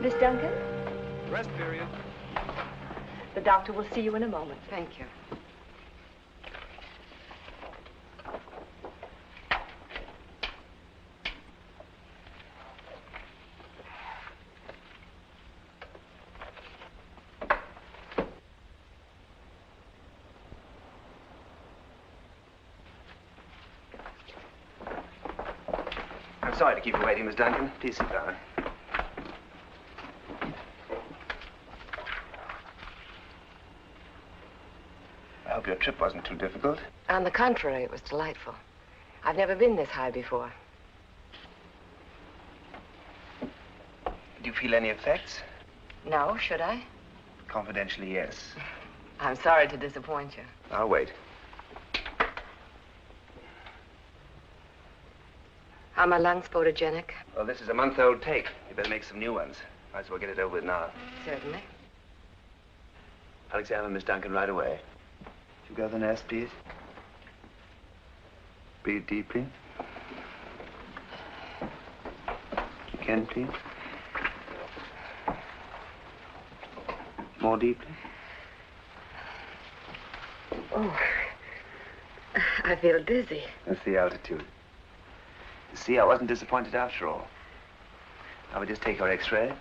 Miss Duncan? Rest period. The doctor will see you in a moment. Thank you. I'm sorry to keep you waiting, Miss Duncan. Please sit down. I hope your trip wasn't too difficult. On the contrary, it was delightful. I've never been this high before. Do you feel any effects? No, should I? Confidentially, yes. I'm sorry to disappoint you. I'll wait. Are my lungs photogenic? Well, this is a month-old take. You better make some new ones. Might as well get it over with now. Certainly. I'll examine Miss Duncan right away. You go to the nest, please. Breathe deeply. Again, please. More deeply. Oh, I feel dizzy. That's the altitude. You see, I wasn't disappointed after all. Now we just take our X-ray.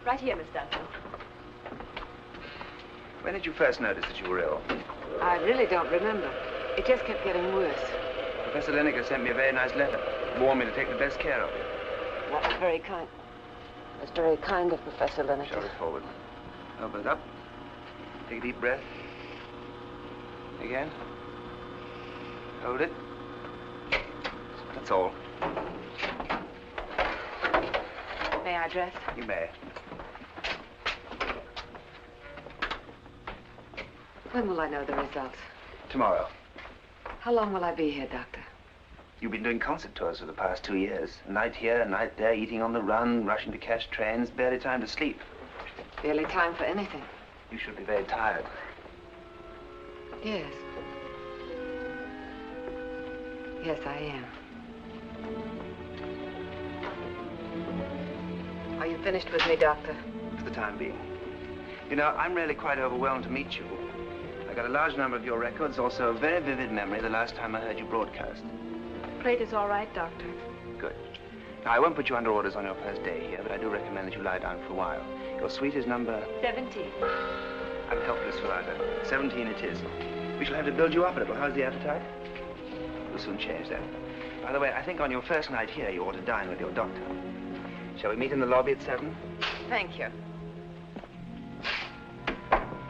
Right here, Miss Duncan. When did you first notice that you were ill? I really don't remember. It just kept getting worse. Professor Lineker sent me a very nice letter. Warned me to take the best care of you. That was very kind. That's very kind of Professor Lineker. Shove it forward. Open it up. Take a deep breath. Again. Hold it. That's all. May I dress? You may. When will I know the results? Tomorrow. How long will I be here, Doctor? You've been doing concert tours for the past 2 years. A night here, a night there, eating on the run, rushing to catch trains, barely time to sleep. Barely time for anything. You should be very tired. Yes. Yes, I am. Are you finished with me, Doctor? For the time being. You know, I'm really quite overwhelmed to meet you. I got a large number of your records, also a very vivid memory the last time I heard you broadcast. Plate is all right, Doctor. Good. Now, I won't put you under orders on your first day here, but I do recommend that you lie down for a while. Your suite is number... 17. I'm helpless without her. 17 it is. We shall have to build you up a little. How's the appetite? We'll soon change that. By the way, I think on your first night here, you ought to dine with your doctor. Shall we meet in the lobby at 7? Thank you.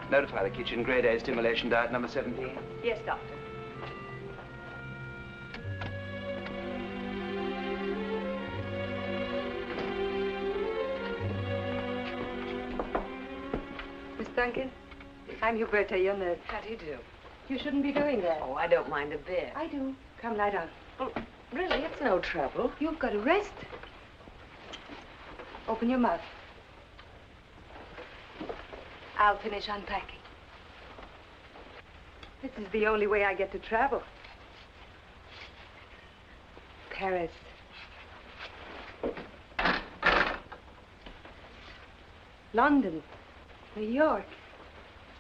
Notify the kitchen, grade A stimulation diet number 17. Yes, Doctor. Miss Duncan, I'm Huberta, your nurse. How do you do? You shouldn't be doing that. Oh, I don't mind a bit. I do. Come, lie down. Well, really, it's no trouble. You've got to rest. Open your mouth. I'll finish unpacking. This is the only way I get to travel. Paris. London. New York.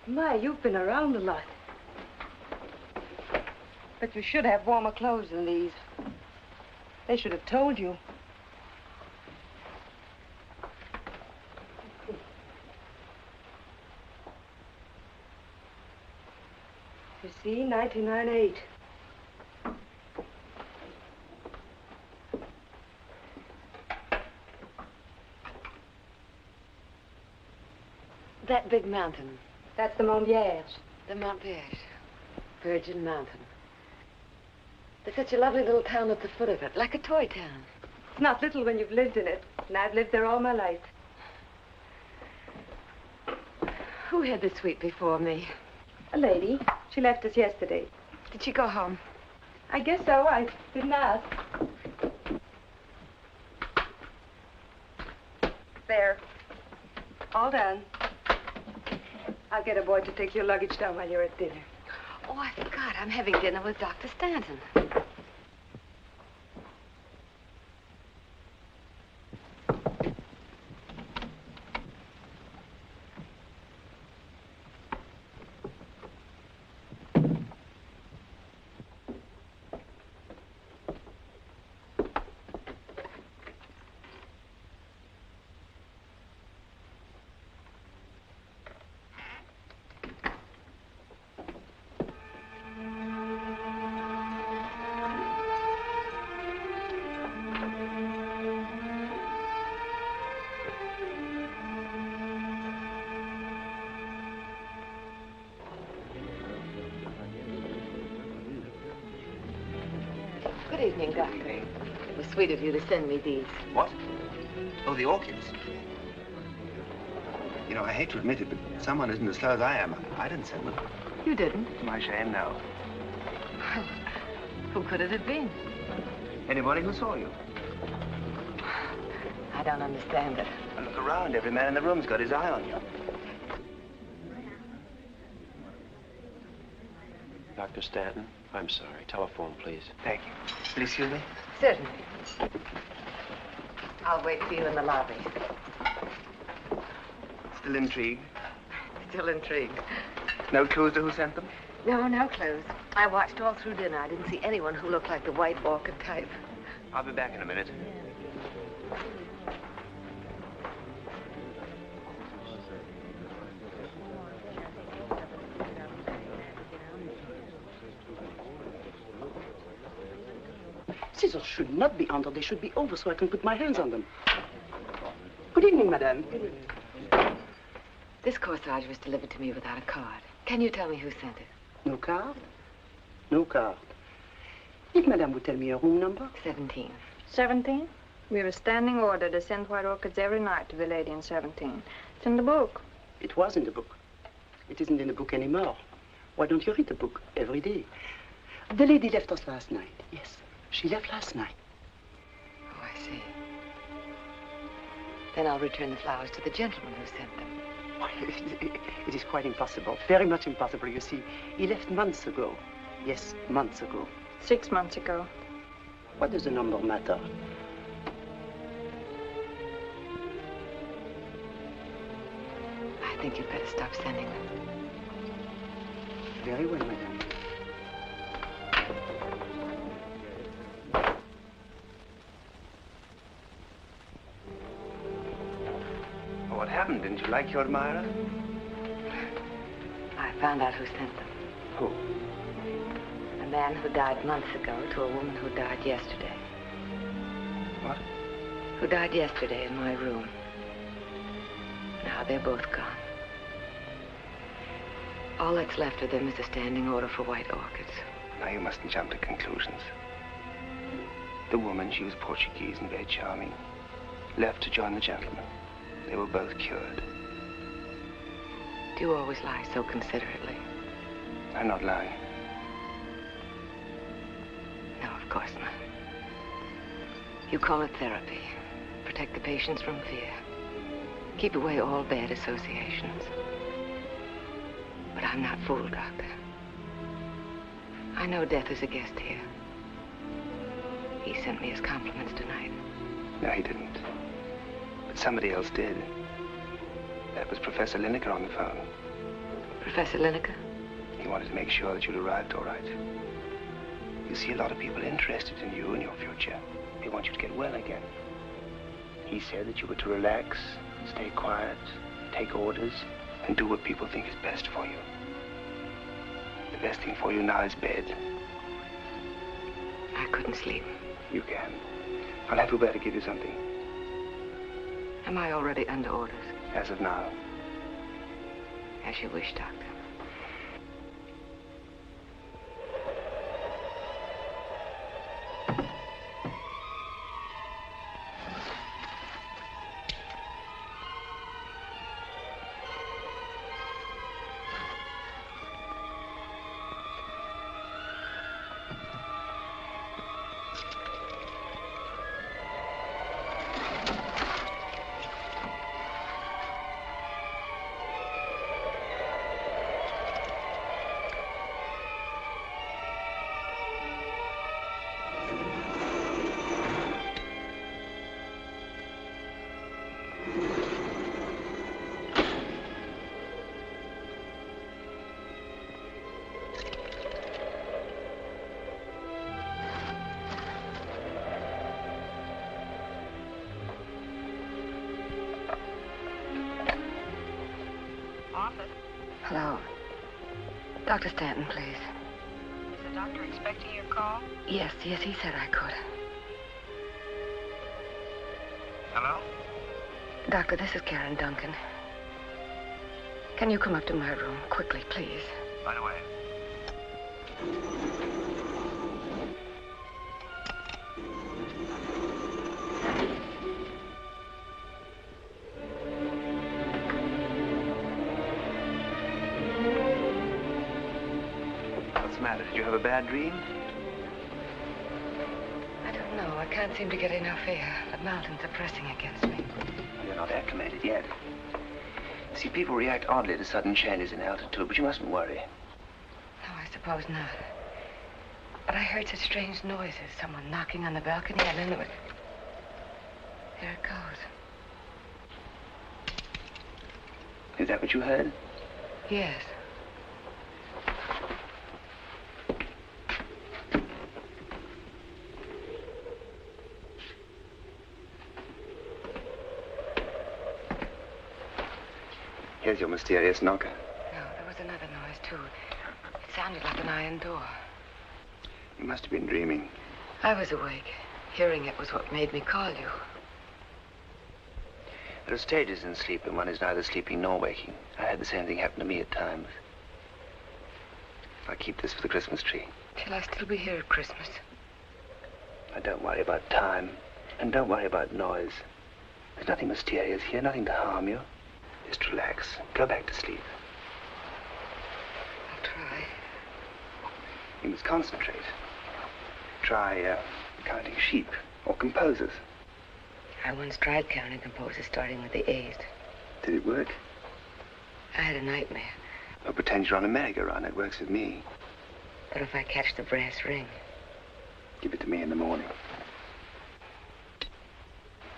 My, you've been around a lot. But you should have warmer clothes than these. They should have told you. You see, 1998. That big mountain. That's the Mont Vierge. The Mont Vierge. Virgin Mountain. There's such a lovely little town at the foot of it, like a toy town. It's not little when you've lived in it, and I've lived there all my life. Who had the suite before me? A lady. She left us yesterday. Did she go home? I guess so. I didn't ask. There. All done. I'll get a boy to take your luggage down while you're at dinner. Oh, I forgot. I'm having dinner with Dr. Stanton. evening, Doctor. It was sweet of you to send me these. What? Oh, the orchids. You know, I hate to admit it, but someone isn't as slow as I am. I didn't send them. You didn't? To my shame, no. Who could it have been? Anybody who saw you. I don't understand it. And look around. Every man in the room's got his eye on you. Dr. Stanton, I'm sorry. Telephone, please. Thank you. Will you excuse me? Certainly. I'll wait for you in the lobby. Still intrigued? Still intrigued. No clues to who sent them? No, no clues. I watched all through dinner. I didn't see anyone who looked like the white orchid type. I'll be back in a minute. Scissors should not be under, they should be over so I can put my hands on them. Good evening, madame. Good evening. This corsage was delivered to me without a card. Can you tell me who sent it? No card? No card. If madame would tell me her room number? 17. 17? We have a standing order to send white orchids every night to the lady in 17. It's in the book. It was in the book. It isn't in the book anymore. Why don't you read the book every day? The lady left us last night. Yes, she left last night. Oh, I see. Then I'll return the flowers to the gentleman who sent them. Why, it is quite impossible. Very much impossible, you see. He left months ago. Yes, months ago. 6 months ago. What does the number matter? I think you'd better stop sending them. Very well, madame. What happened? Didn't you like your admirer? I found out who sent them. Who? A man who died months ago to a woman who died yesterday. What? Who died yesterday in my room. Now they're both gone. All that's left of them is a standing order for white orchids. Now, you mustn't jump to conclusions. The woman, she was Portuguese and very charming, left to join the gentleman. They were both cured. Do you always lie so considerately? I'm not lying. No, of course not. You call it therapy. Protect the patients from fear. Keep away all bad associations. But I'm not fooled, Doctor. I know death is a guest here. He sent me his compliments tonight. No, he didn't. But somebody else did. That was Professor Lineker on the phone. Professor Lineker? He wanted to make sure that you'd arrived all right. You see, a lot of people are interested in you and your future. They want you to get well again. He said that you were to relax, stay quiet, take orders, and do what people think is best for you. The best thing for you now is bed. I couldn't sleep. You can. I'll have Hubert to give you something. Am I already under orders? As of now. As you wish, Doctor. Hello. Dr. Stanton, please. Is the doctor expecting your call? Yes, he said I could. Hello? Doctor, this is Karen Duncan. Can you come up to my room quickly, please? Right away. What's the matter? Did you have a bad dream? I don't know. I can't seem to get enough air. The mountains are pressing against me. You're not acclimated yet. See, people react oddly to sudden changes in altitude, but you mustn't worry. No, I suppose not. But I heard such strange noises. Someone knocking on the balcony, and then there was... There it goes. Is that what you heard? Yes. Here's your mysterious knocker. No, there was another noise, too. It sounded like an iron door. You must have been dreaming. I was awake. Hearing it was what made me call you. There are stages in sleep when one is neither sleeping nor waking. I had the same thing happen to me at times. I'll keep this for the Christmas tree. Shall I still be here at Christmas? Now, don't worry about time, and don't worry about noise. There's nothing mysterious here, nothing to harm you. Just relax. Go back to sleep. I'll try. You must concentrate. Try counting sheep or composers. I once tried counting composers starting with the A's. Did it work? I had a nightmare. Well, pretend you're on a merry-go-round. It works with me. But if I catch the brass ring? Give it to me in the morning.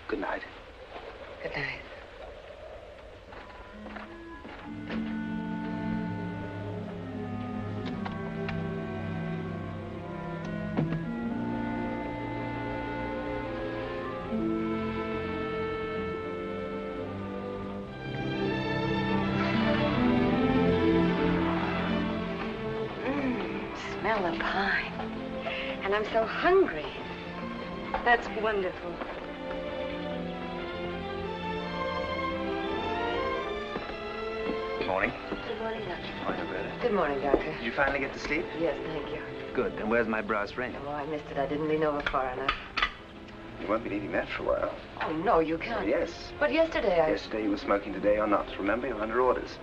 Good night. Good night. Smell the pine. And I'm so hungry. That's wonderful. Good morning. Good morning, Doctor. Morning, Roberta. Good morning, Doctor. Did you finally get to sleep? Yes, thank you. Good. Then where's my brass ring? Oh, I missed it. I didn't lean over far enough. You won't be needing that for a while. Oh, no, you can't. Yes. But yesterday I... Yesterday you were smoking, today you're not. Remember, you're under orders.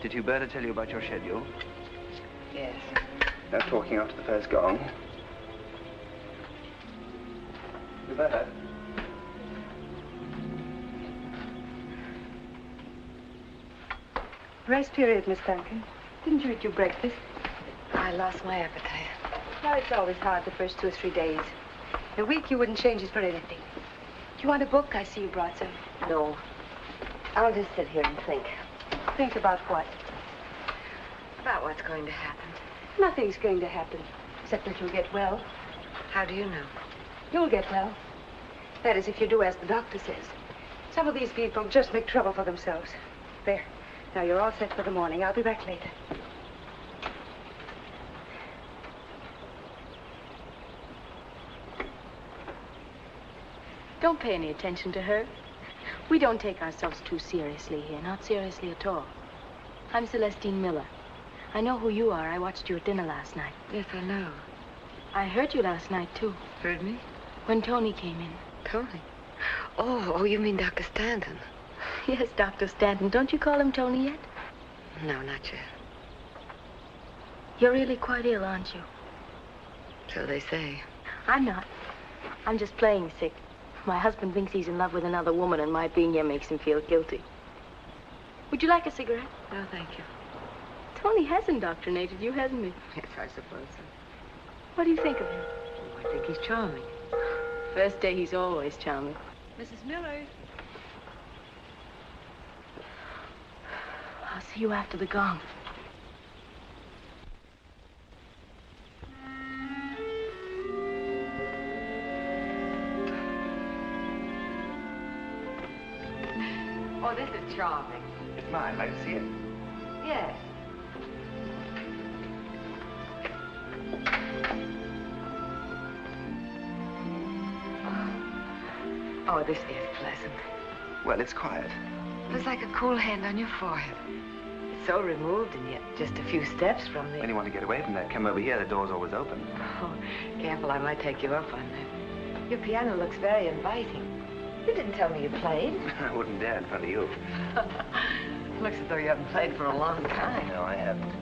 Did Huberta tell you about your schedule? Yes. No talking after the first gong. Huberta? Rest period, Miss Duncan. Didn't you eat your breakfast? I lost my appetite. Well, it's always hard the first 2 or 3 days. A week you wouldn't change it for anything. Do you want a book? I see you brought some. No. I'll just sit here and think. Think about what? About what's going to happen. Nothing's going to happen, except that you'll get well. How do you know? You'll get well. That is, if you do as the doctor says. Some of these people just make trouble for themselves. There. Now, you're all set for the morning. I'll be back later. Don't pay any attention to her. We don't take ourselves too seriously here, not seriously at all. I'm Celestine Miller. I know who you are. I watched you at dinner last night. Yes, I know. I heard you last night, too, Heard me? when Tony came in. Tony? Oh, you mean Dr. Stanton? Yes, Dr. Stanton. Don't you call him Tony yet? No, not yet. You're really quite ill, aren't you? So they say. I'm not. I'm just playing sick. My husband thinks he's in love with another woman, and my being here makes him feel guilty. Would you like a cigarette? No, thank you. Tony has indoctrinated you, hasn't he? Yes, I suppose so. What do you think of him? Oh, I think he's charming. First day, he's always charming. Mrs. Miller. I'll see you after the gong. Oh, this is charming. It's mine. Like to see it? Yes. Oh, this is pleasant. Well, it's quiet. It's like a cool hand on your forehead. It's so removed and yet just a few steps from the... When you want to get away from that, come over here. The door's always open. Oh, careful, I might take you up on that. Your piano looks very inviting. You didn't tell me you played. I wouldn't dare in front of you. Looks as though you haven't played for a long time. No, I haven't.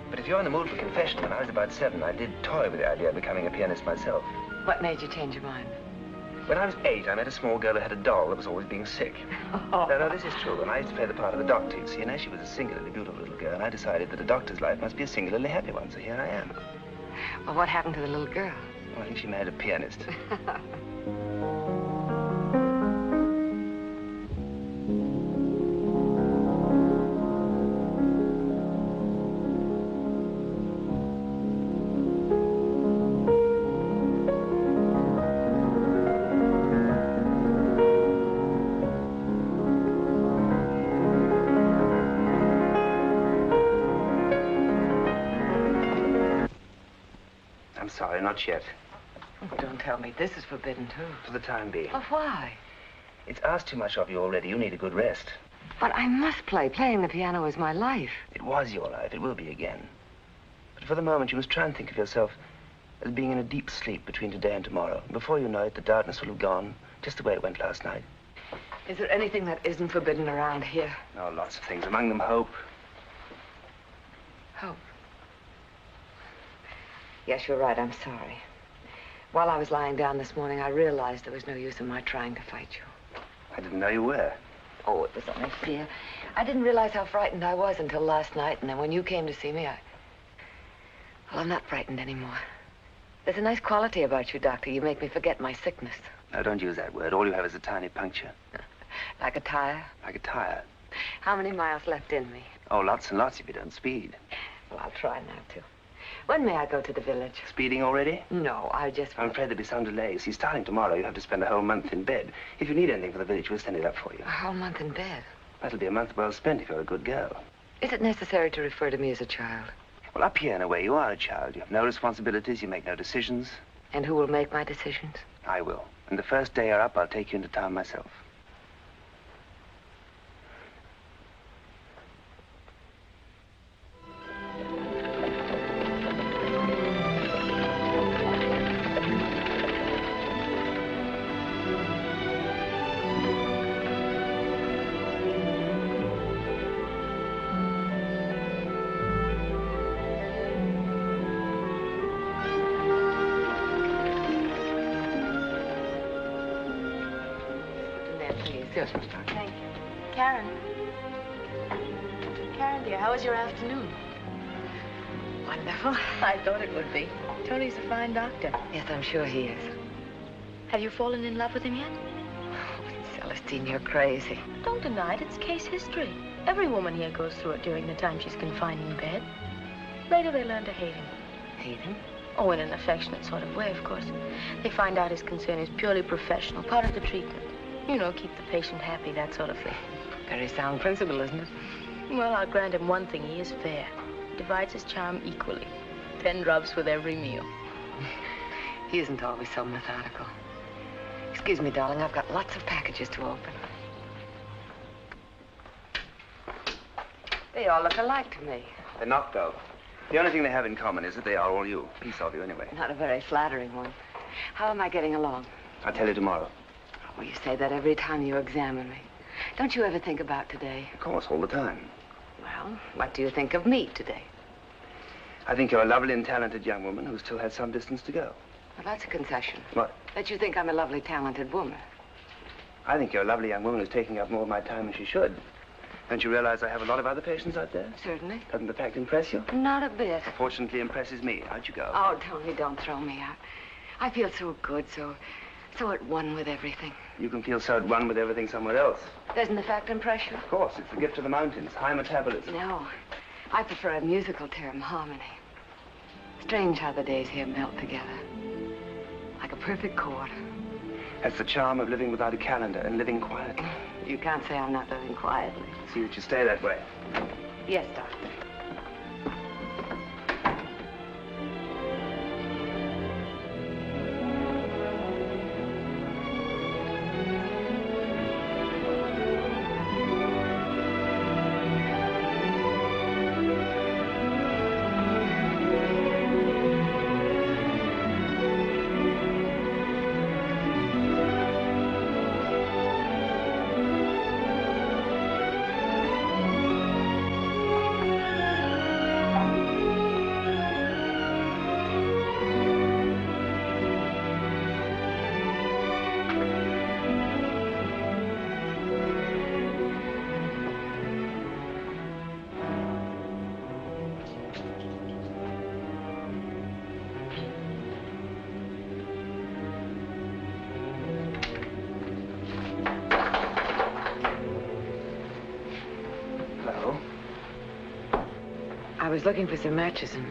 But if you're in the mood for confession, when I was about 7, I did toy with the idea of becoming a pianist myself. What made you change your mind? When I was 8, I met a small girl who had a doll that was always being sick. No, this is true. And I used to play the part of the doctor, you see, and as she was a singularly beautiful little girl, I decided that a doctor's life must be a singularly happy one, so here I am. Well, what happened to the little girl? Well, I think she married a pianist. I'm sorry, not yet. Oh, don't tell me. This is forbidden, too. For the time being. Well, why? It's asked too much of you already. You need a good rest. But I must play. Playing the piano is my life. It was your life. It will be again. But for the moment, you must try and think of yourself as being in a deep sleep between today and tomorrow. Before you know it, the darkness will have gone, just the way it went last night. Is there anything that isn't forbidden around here? Oh, lots of things. Among them, hope. Hope. Yes, you're right. I'm sorry. While I was lying down this morning, I realized there was no use in my trying to fight you. I didn't know you were. Oh, it was only fear. I didn't realize how frightened I was until last night, and then when you came to see me, well, I'm not frightened anymore. There's a nice quality about you, Doctor. You make me forget my sickness. No, don't use that word. All you have is a tiny puncture. Like a tire? Like a tire. How many miles left in me? Oh, lots and lots if you don't speed. Well, I'll try not to. When may I go to the village? Speeding already? No, I just... I'm afraid there'll be some delay. See, starting tomorrow, you have to spend a whole month in bed. If you need anything for the village, we'll send it up for you. A whole month in bed? That'll be a month well spent if you're a good girl. Is it necessary to refer to me as a child? Well, up here, in a way, you are a child. You have no responsibilities, you make no decisions. And who will make my decisions? I will. And the first day you're up, I'll take you into town myself. Yes, Miss Doctor. Thank you. Karen. Karen, dear, how was your afternoon? Wonderful. I thought it would be. Tony's a fine doctor. Yes, I'm sure he is. Have you fallen in love with him yet? Oh, Celestine, you're crazy. Don't deny it. It's case history. Every woman here goes through it during the time she's confined in bed. Later, they learn to hate him. Hate him? Oh, in an affectionate sort of way, of course. They find out his concern is purely professional, part of the treatment. You know, keep the patient happy, that sort of thing. Very sound principle, isn't it? Well, I'll grant him one thing. He is fair. Divides his charm equally. 10 drops with every meal. He isn't always so methodical. Excuse me, darling. I've got lots of packages to open. They all look alike to me. They're not, though. The only thing they have in common is that they are all you. A piece of you, anyway. Not a very flattering one. How am I getting along? I'll tell you tomorrow. Well, you say that every time you examine me. Don't you ever think about today? Of course, all the time. Well, what do you think of me today? I think you're a lovely and talented young woman who still has some distance to go. Well, that's a concession. What? That you think I'm a lovely, talented woman. I think you're a lovely young woman who's taking up more of my time than she should. Don't you realize I have a lot of other patients out there? Certainly. Doesn't the fact impress you? Not a bit. Fortunately, impresses me. How'd you go? Oh, Tony, don't throw me out. I feel so good, so at one with everything. You can feel so at one with everything somewhere else. Doesn't the fact impress you? Of course, it's the gift of the mountains. High metabolism. No. I prefer a musical term, harmony. Strange how the days here melt together. Like a perfect chord. That's the charm of living without a calendar and living quietly. You can't say I'm not living quietly. See that you stay that way. Yes, Doctor. I was looking for some matches and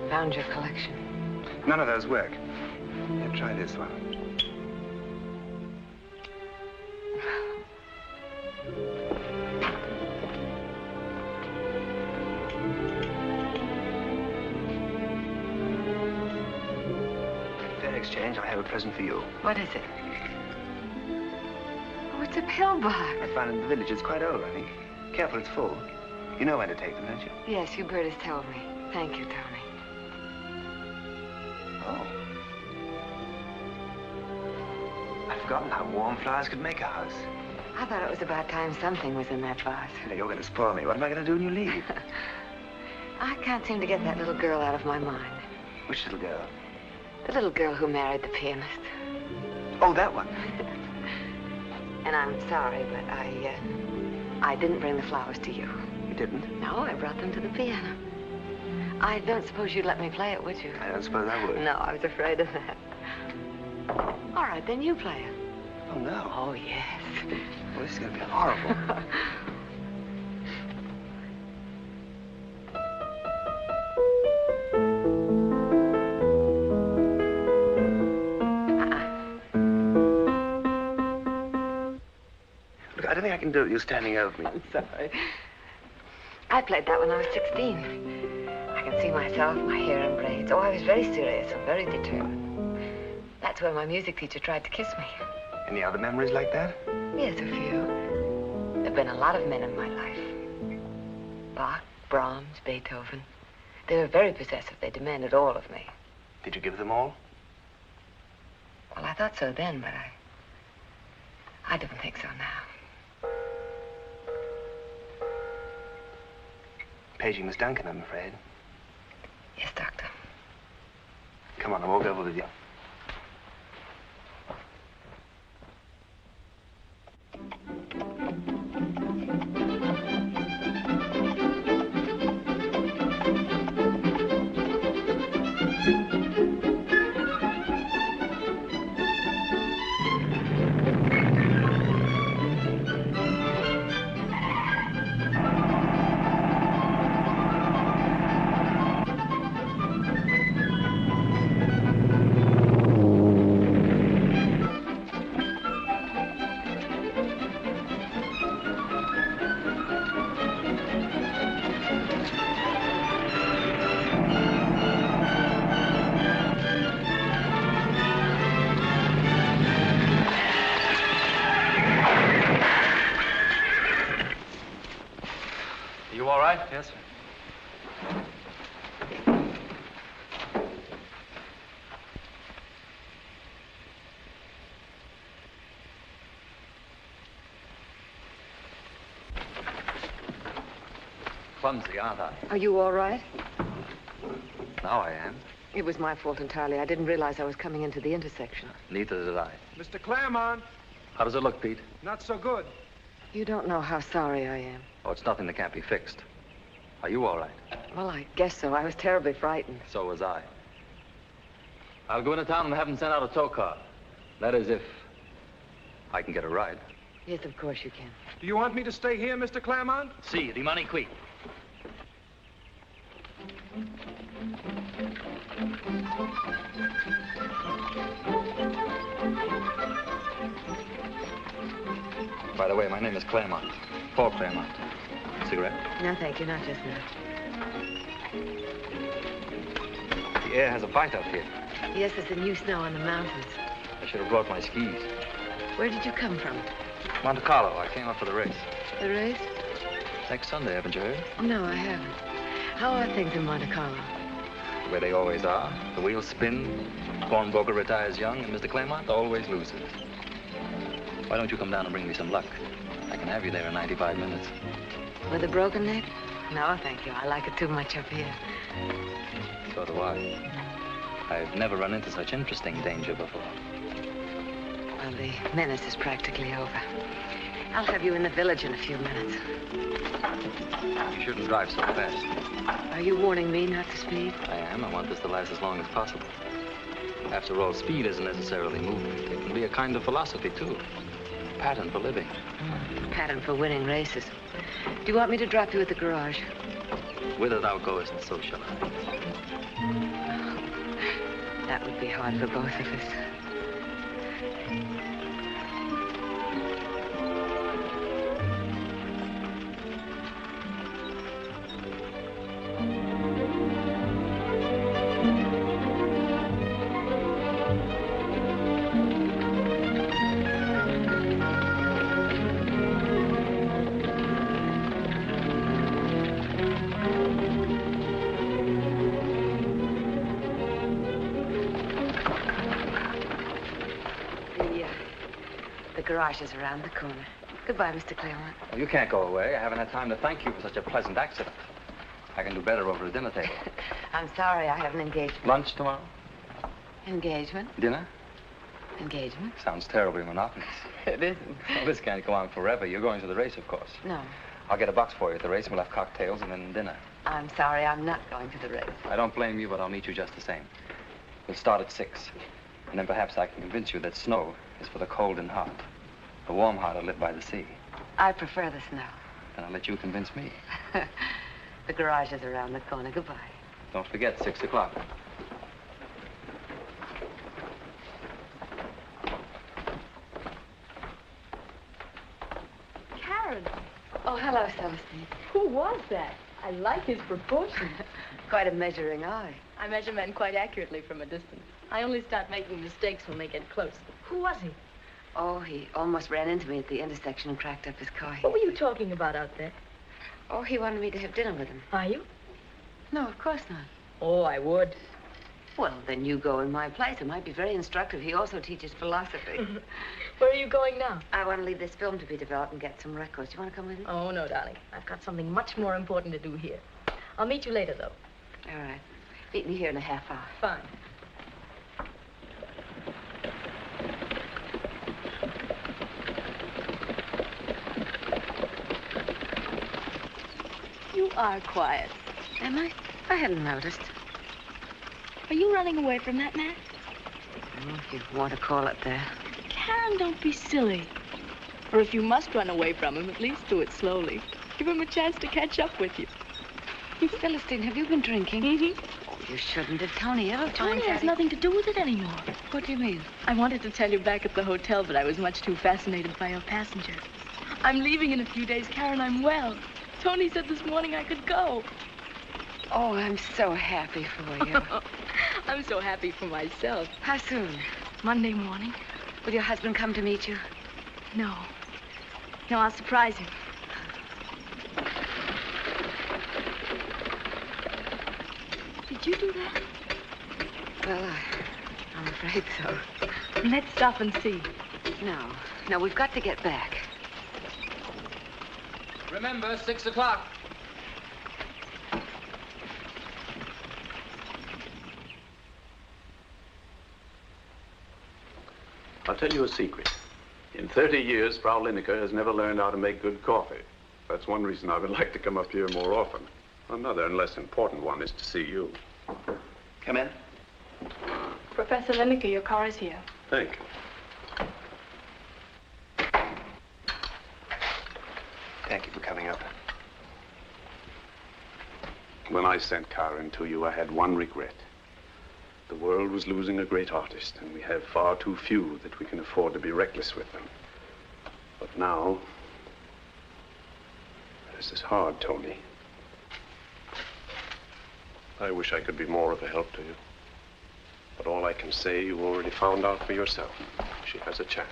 found your collection. None of those work. Here, try this one. Fair exchange, I have a present for you. What is it? Oh, it's a pillbox. I found it in the village. It's quite old, I think. Careful, it's full. You know when to take them, don't you? Yes, Hubert has told me. Thank you, Tony. Oh. I'd forgotten how warm flowers could make a house. I thought it was about time something was in that vase. Now, you're going to spoil me. What am I going to do when you leave? I can't seem to get that little girl out of my mind. Which little girl? The little girl who married the pianist. Oh, that one. And I'm sorry, but I didn't bring the flowers to you. You didn't? No, I brought them to the piano. I don't suppose you'd let me play it, would you? I don't suppose I would. No, I was afraid of that. All right, then you play it. Oh, no. Oh, yes. Well, this is going to be horrible. Look, I don't think I can do it. You're standing over me. I'm sorry. I played that when I was 16. I can see myself, my hair in braids. Oh, I was very serious and very determined. That's where my music teacher tried to kiss me. Any other memories like that? Yes, a few. There have been a lot of men in my life. Bach, Brahms, Beethoven. They were very possessive. They demanded all of me. Did you give them all? Well, I thought so then, but I don't think so now. Paging Miss Duncan, I'm afraid. Yes, Doctor. Come on, I'll walk over with you. Yes, sir. Clumsy, aren't I? Are you all right? Now I am. It was my fault entirely. I didn't realize I was coming into the intersection. Neither did I. Mr. Claremont, How does it look, Pete? not so good. You don't know how sorry I am. Oh, it's nothing that can't be fixed. Are you all right? Well, I guess so. I was terribly frightened. So was I. I'll go into town and have them send out a tow car. That is, if I can get a ride. Yes, of course you can. Do you want me to stay here, Mr. Claremont? Si, rimani qui. By the way, my name is Claremont. Paul Claremont. Cigarette? No, thank you. Not just now. The air has a bite up here. Yes, there's the new snow on the mountains. I should have brought my skis. Where did you come from? Monte Carlo. I came up for the race. The race? Next Sunday, haven't you heard? No, I haven't. How are things in Monte Carlo? The way they always are. The wheels spin, Kornberger retires young, and Mr. Claremont always loses. Why don't you come down and bring me some luck? I can have you there in 95 minutes. With a broken neck? No, thank you. I like it too much up here. So do I. I've never run into such interesting danger before. Well, the menace is practically over. I'll have you in the village in a few minutes. You shouldn't drive so fast. Are you warning me not to speed? I am. I want this to last as long as possible. After all, speed isn't necessarily movement. It can be a kind of philosophy, too. A pattern for living. Pattern for winning races. Do you want me to drop you at the garage? Whither thou goest, so shall I. That would be hard for both of us. The garage is around the corner. Goodbye, Mr. Claremont. Well, you can't go away. I haven't had time to thank you for such a pleasant accident. I can do better over a dinner table. I'm sorry, I have an engagement. Lunch tomorrow? Engagement? Dinner? Engagement? Sounds terribly monotonous. It isn't. Well, this can't go on forever. You're going to the race, of course. No. I'll get a box for you at the race, and we'll have cocktails and then dinner. I'm sorry, I'm not going to the race. I don't blame you, but I'll meet you just the same. We'll start at 6. And then perhaps I can convince you that snow is for the cold and hot. The warm heart will live by the sea. I prefer the snow. Then I'll let you convince me. The garage is around the corner. Goodbye. Don't forget, 6 o'clock. Karen, Oh, hello, Celestine. who was that? I like his proportions. Quite a measuring eye. I measure men quite accurately from a distance. I only start making mistakes when they get close. Who was he? Oh, he almost ran into me at the intersection and cracked up his car. What were you talking about out there? Oh, he wanted me to have dinner with him. Are you? No, of course not. Oh, I would. Well, then you go in my place. It might be very instructive. He also teaches philosophy. Where are you going now? I want to leave this film to be developed and get some records. You want to come with me? Oh, no, darling. I've got something much more important to do here. I'll meet you later, though. All right. Meet me here in a half hour. Fine. You are quiet. Am I? I hadn't noticed. Are you running away from that man? Oh, if you want to call it that. Karen, don't be silly. Or if you must run away from him, at least do it slowly. Give him a chance to catch up with you. Celestine, have you been drinking? Mm-hmm. Oh, you shouldn't have. Tony, it'll Tony has nothing to do with it anymore. What do you mean? I wanted to tell you back at the hotel, but I was much too fascinated by your passenger. I'm leaving in a few days, Karen. I'm well. Tony said this morning I could go. Oh, I'm so happy for you. I'm so happy for myself. How soon? Monday morning. Will your husband come to meet you? No. No, I'll surprise him. Did you do that? Well, I'm afraid so. Let's stop and see. No, we've got to get back. Remember, 6 o'clock. I'll tell you a secret. In 30 years, Frau Lineker has never learned how to make good coffee. That's one reason I would like to come up here more often. Another and less important one is to see you. Come in. Professor Lineker, your car is here. Thank you. Thank you for coming up. When I sent Karen to you, I had one regret. The world was losing a great artist, and we have far too few that we can afford to be reckless with them. But now, this is hard, Tony. I wish I could be more of a help to you. But all I can say, you already found out for yourself. She has a chance.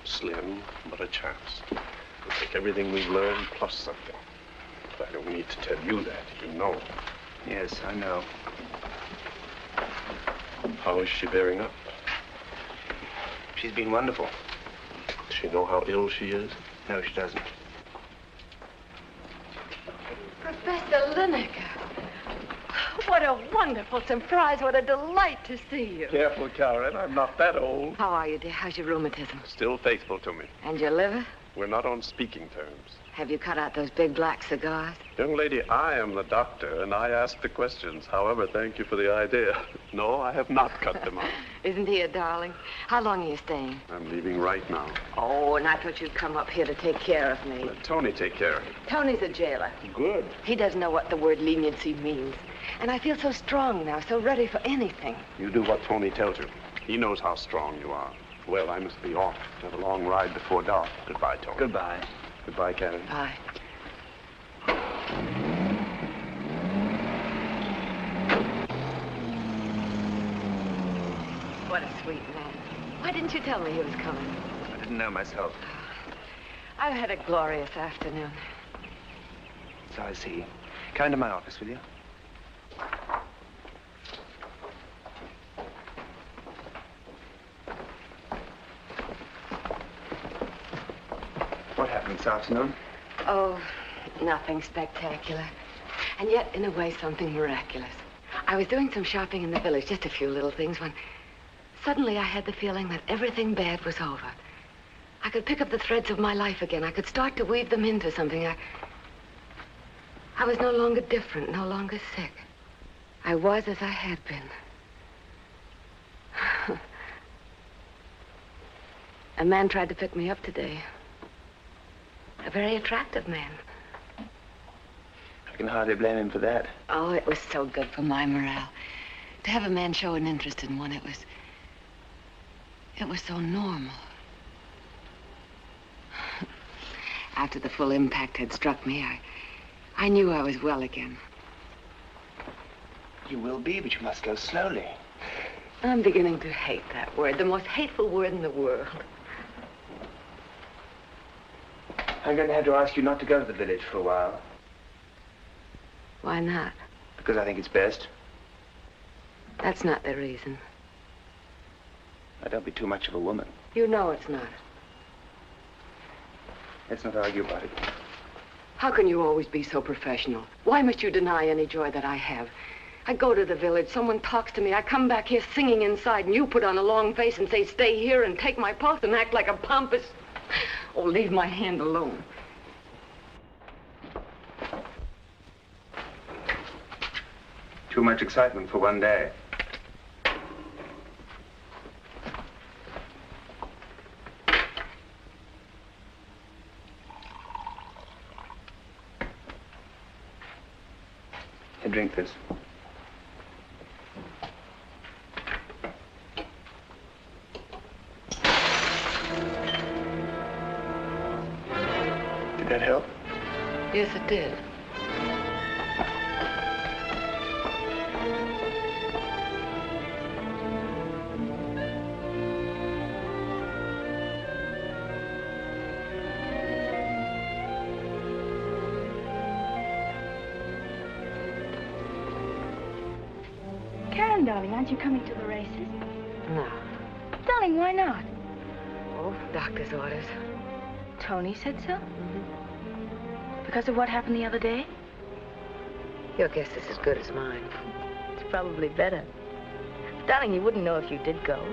Slim, but a chance. We'll take everything we've learned plus something. But I don't need to tell you that. You know. Yes, I know. How is she bearing up? She's been wonderful. Does she know how ill she is? No, she doesn't. Professor Lineker. What a wonderful surprise. What a delight to see you. Careful, Karen. I'm not that old. How are you, dear? How's your rheumatism? Still faithful to me. And your liver? We're not on speaking terms. Have you cut out those big black cigars? Young lady, I am the doctor, and I ask the questions. However, thank you for the idea. No, I have not cut them out. Isn't he a darling? How long are you staying? I'm leaving right now. Oh, and I thought you'd come up here to take care of me. Let Tony take care of it. Tony's a jailer. Good. He doesn't know what the word leniency means. And I feel so strong now, so ready for anything. You do what Tony tells you. He knows how strong you are. Well, I must be off. Have a long ride before dark. Goodbye, Tony. Goodbye. Goodbye, Karen. Bye. What a sweet man. Why didn't you tell me he was coming? I didn't know myself. I've had a glorious afternoon. So I see. Come to my office, will you? What happened this afternoon? Oh, nothing spectacular. And yet, in a way, something miraculous. I was doing some shopping in the village, just a few little things, when suddenly I had the feeling that everything bad was over. I could pick up the threads of my life again. I could start to weave them into something. I was no longer different, no longer sick. I was as I had been. A man tried to pick me up today. A very attractive man. I can hardly blame him for that. Oh, it was so good for my morale. To have a man show an interest in one, it was so normal. After the full impact had struck me, I knew I was well again. You will be, but you must go slowly. I'm beginning to hate that word, the most hateful word in the world. I'm going to have to ask you not to go to the village for a while. Why not? Because I think it's best. That's not the reason. Now, don't be too much of a woman. You know it's not. Let's not argue about it. How can you always be so professional? Why must you deny any joy that I have? I go to the village, someone talks to me, I come back here singing inside, and you put on a long face and say, stay here and take my pulse and act like a pompous... Oh, leave my hand alone. Too much excitement for one day. Here, drink this. Did that help? Yes, it did. Karen, darling, aren't you coming to the races? No. Darling, why not? Oh, doctor's orders. Tony said so? Because of what happened the other day? Your guess is as good as mine. It's probably better. Darling, you wouldn't know if you did go.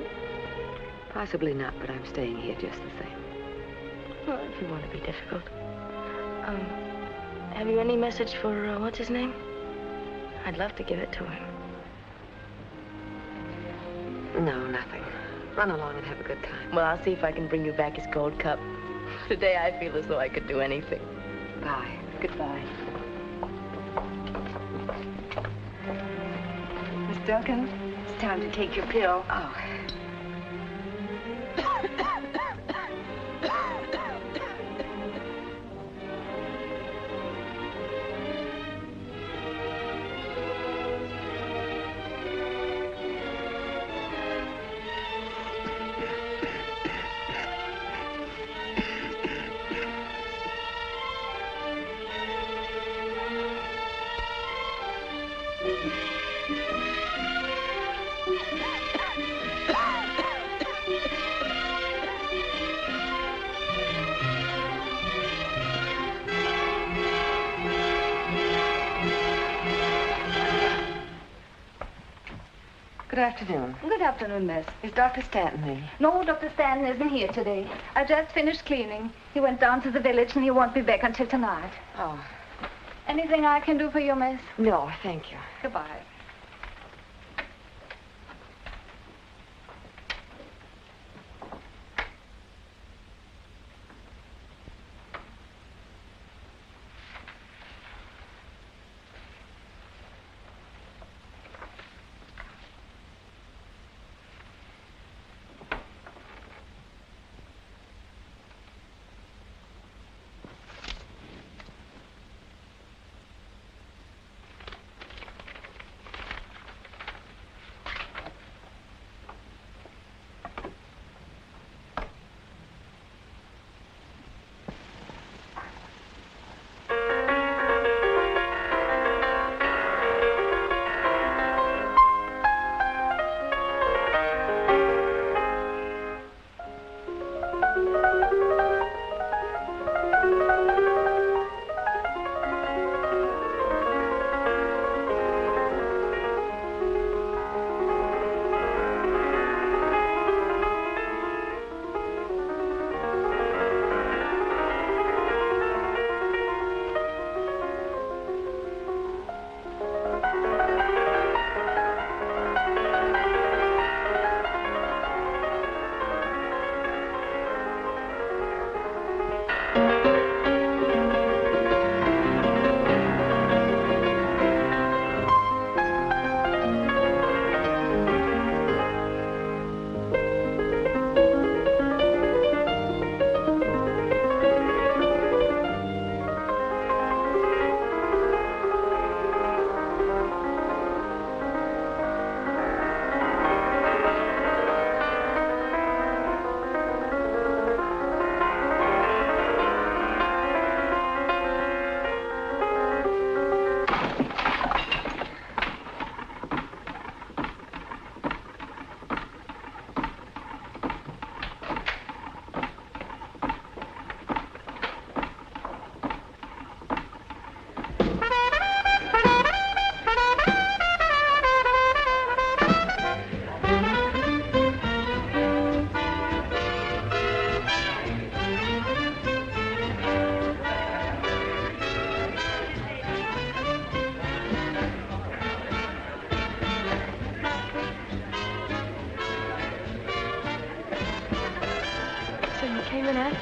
Possibly not, but I'm staying here just the same. Well, if you want to be difficult. Have you any message for, what's his name? I'd love to give it to him. No, nothing. Run along and have a good time. Well, I'll see if I can bring you back his gold cup. Today I feel as though I could do anything. Bye. Goodbye. Miss Duncan, it's time to take your pill. Oh. Good afternoon. Good afternoon, miss. Is Dr. Stanton in? No, Dr. Stanton isn't here today. I just finished cleaning. He went down to the village and he won't be back until tonight. Oh. Anything I can do for you, miss? No, thank you. Goodbye.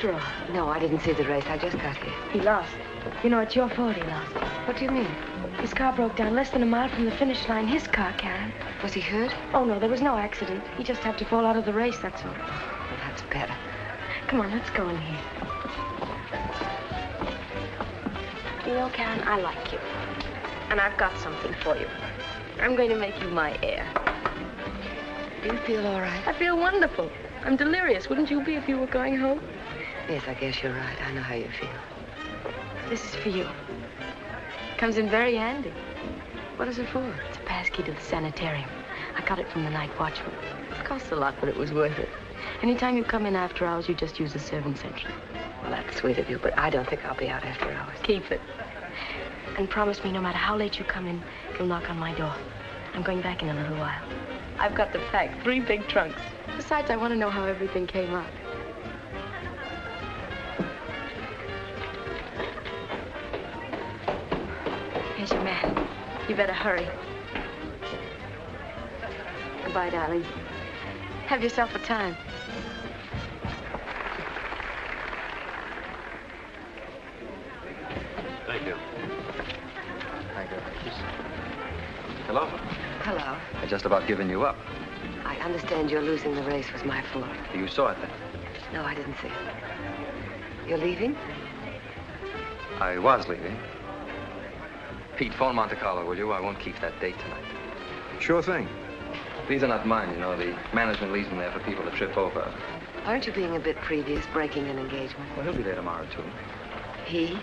after all. No, I didn't see the race. I just got here. He lost. You know, it's your fault he lost. What do you mean? His car broke down less than a mile from the finish line. His car, Karen. Was he hurt? Oh, no, there was no accident. He just had to fall out of the race, that's all. Well, that's better. Come on, let's go in here. You know, Karen, I like you. And I've got something for you. I'm going to make you my heir. Do you feel all right? I feel wonderful. I'm delirious. Wouldn't you be if you were going home? Yes, I guess you're right. I know how you feel. This is for you. Comes in very handy. What is it for? It's a passkey to the sanitarium. I got it from the night watchman. It costs a lot, but it was worth it. Anytime you come in after hours, you just use the servant's entry. Well, that's sweet of you, but I don't think I'll be out after hours. Keep it. And promise me no matter how late you come in, you'll knock on my door. I'm going back in a little while. I've got to pack 3 big trunks. Besides, I want to know how everything came out. Here's your man. You better hurry. Goodbye, darling. Have yourself a time. Thank you. Thank you. Hello. Hello. I just about given you up. I understand your losing the race was my fault. You saw it then? No, I didn't see it. You're leaving? I was leaving. Pete, phone Monte Carlo, will you? I won't keep that date tonight. Sure thing. These are not mine, you know. The management leaves them there for people to trip over. Aren't you being a bit previous, breaking an engagement? Well, he'll be there tomorrow, too. He?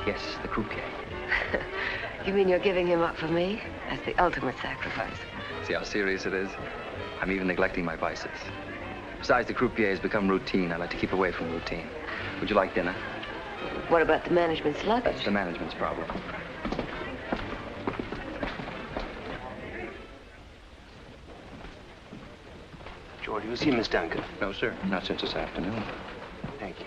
Yes, the croupier. You mean you're giving him up for me? That's the ultimate sacrifice. See how serious it is? I'm even neglecting my vices. Besides, the croupier has become routine. I like to keep away from routine. Would you like dinner? What about the management's luggage? That's the management's problem. George, you see Miss Duncan? No, sir. Not since this afternoon. Thank you.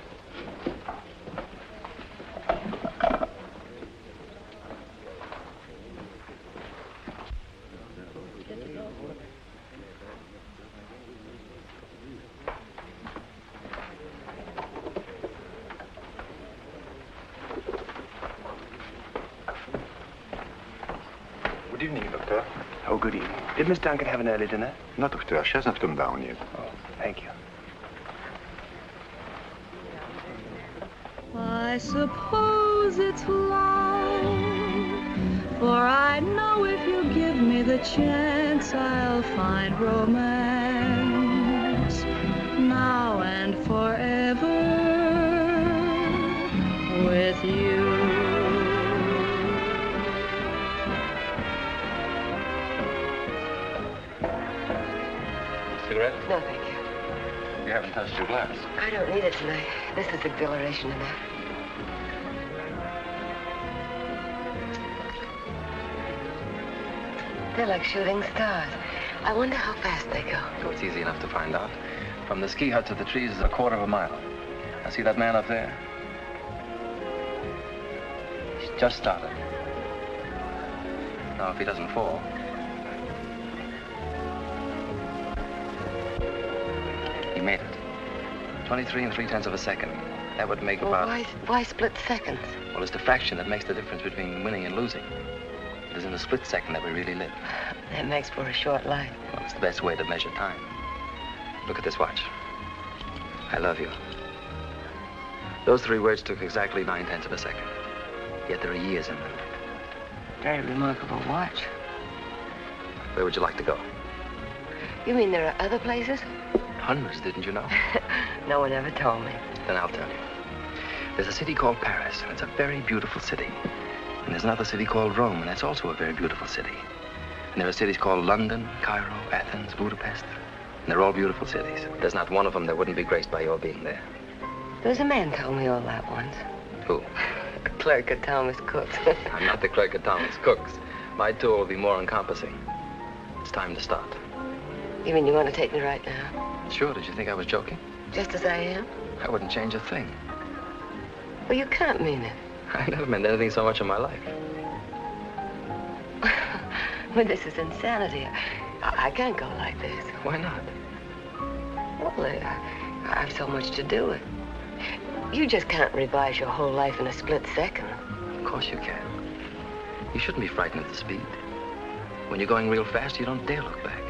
Good evening, Doctor. Oh, good evening. Did Miss Duncan have an early dinner? No, Doctor. She hasn't come down yet. Oh, thank you. I suppose it's love, for I know if you give me the chance, I'll find romance now and forever with you. Cigarette? No, thank you. You haven't touched your glass. I don't need it tonight. This is exhilaration enough. They're like shooting stars. I wonder how fast they go. Oh, it's easy enough to find out. From the ski hut to the trees is a quarter of a mile. Now, see that man up there? He's just started. Now, if he doesn't fall... He made it. 23 3/10 of a second. That would make Well, about... why split seconds? Well, it's the fraction that makes the difference between winning and losing. It is in the split second that we really live. That makes for a short life. Well, it's the best way to measure time. Look at this watch. I love you. Those 3 words took exactly 9/10 of a second. Yet there are years in them. Very remarkable watch. Where would you like to go? You mean there are other places? Hundreds, didn't you know? No one ever told me. Then I'll tell you. There's a city called Paris, and it's a very beautiful city. And there's another city called Rome, and that's also a very beautiful city. And there are cities called London, Cairo, Athens, Budapest. And they're all beautiful cities. There's not one of them that wouldn't be graced by your being there. There was a man told me all that once. Who? A clerk at Thomas Cook's. I'm not the clerk at Thomas Cook's. My tour will be more encompassing. It's time to start. You mean you want to take me right now? Sure, did you think I was joking? Just as I am? I wouldn't change a thing. Well, you can't mean it. I never meant anything so much in my life. Well, this is insanity. I can't go like this. Why not? Well, I have so much to do. You just can't revise your whole life in a split second. Of course you can. You shouldn't be frightened of the speed. When you're going real fast, you don't dare look back.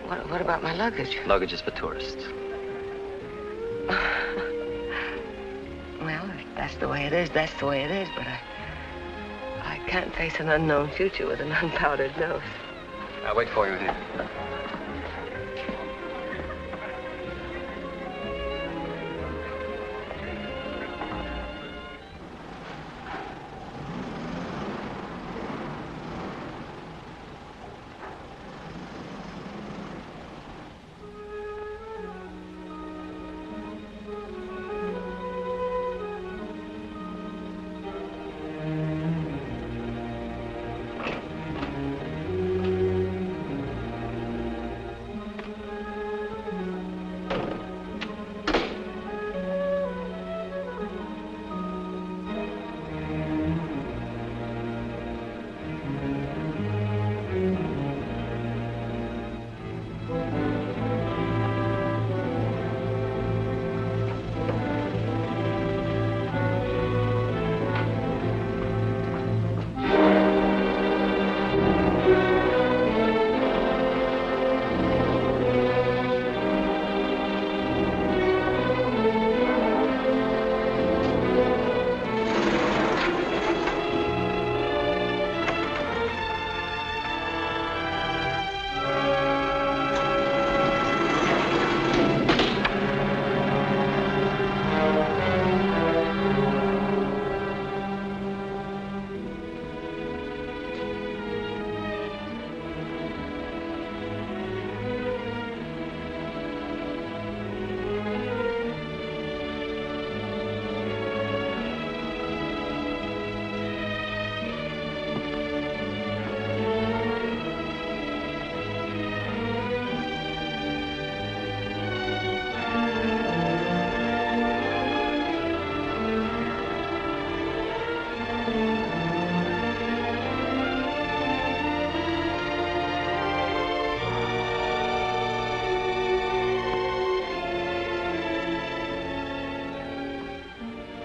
Well, what about my luggage? Luggage is for tourists. Well, if that's the way it is, that's the way it is, but I can't face an unknown future with an unpowdered nose. I'll wait for you here.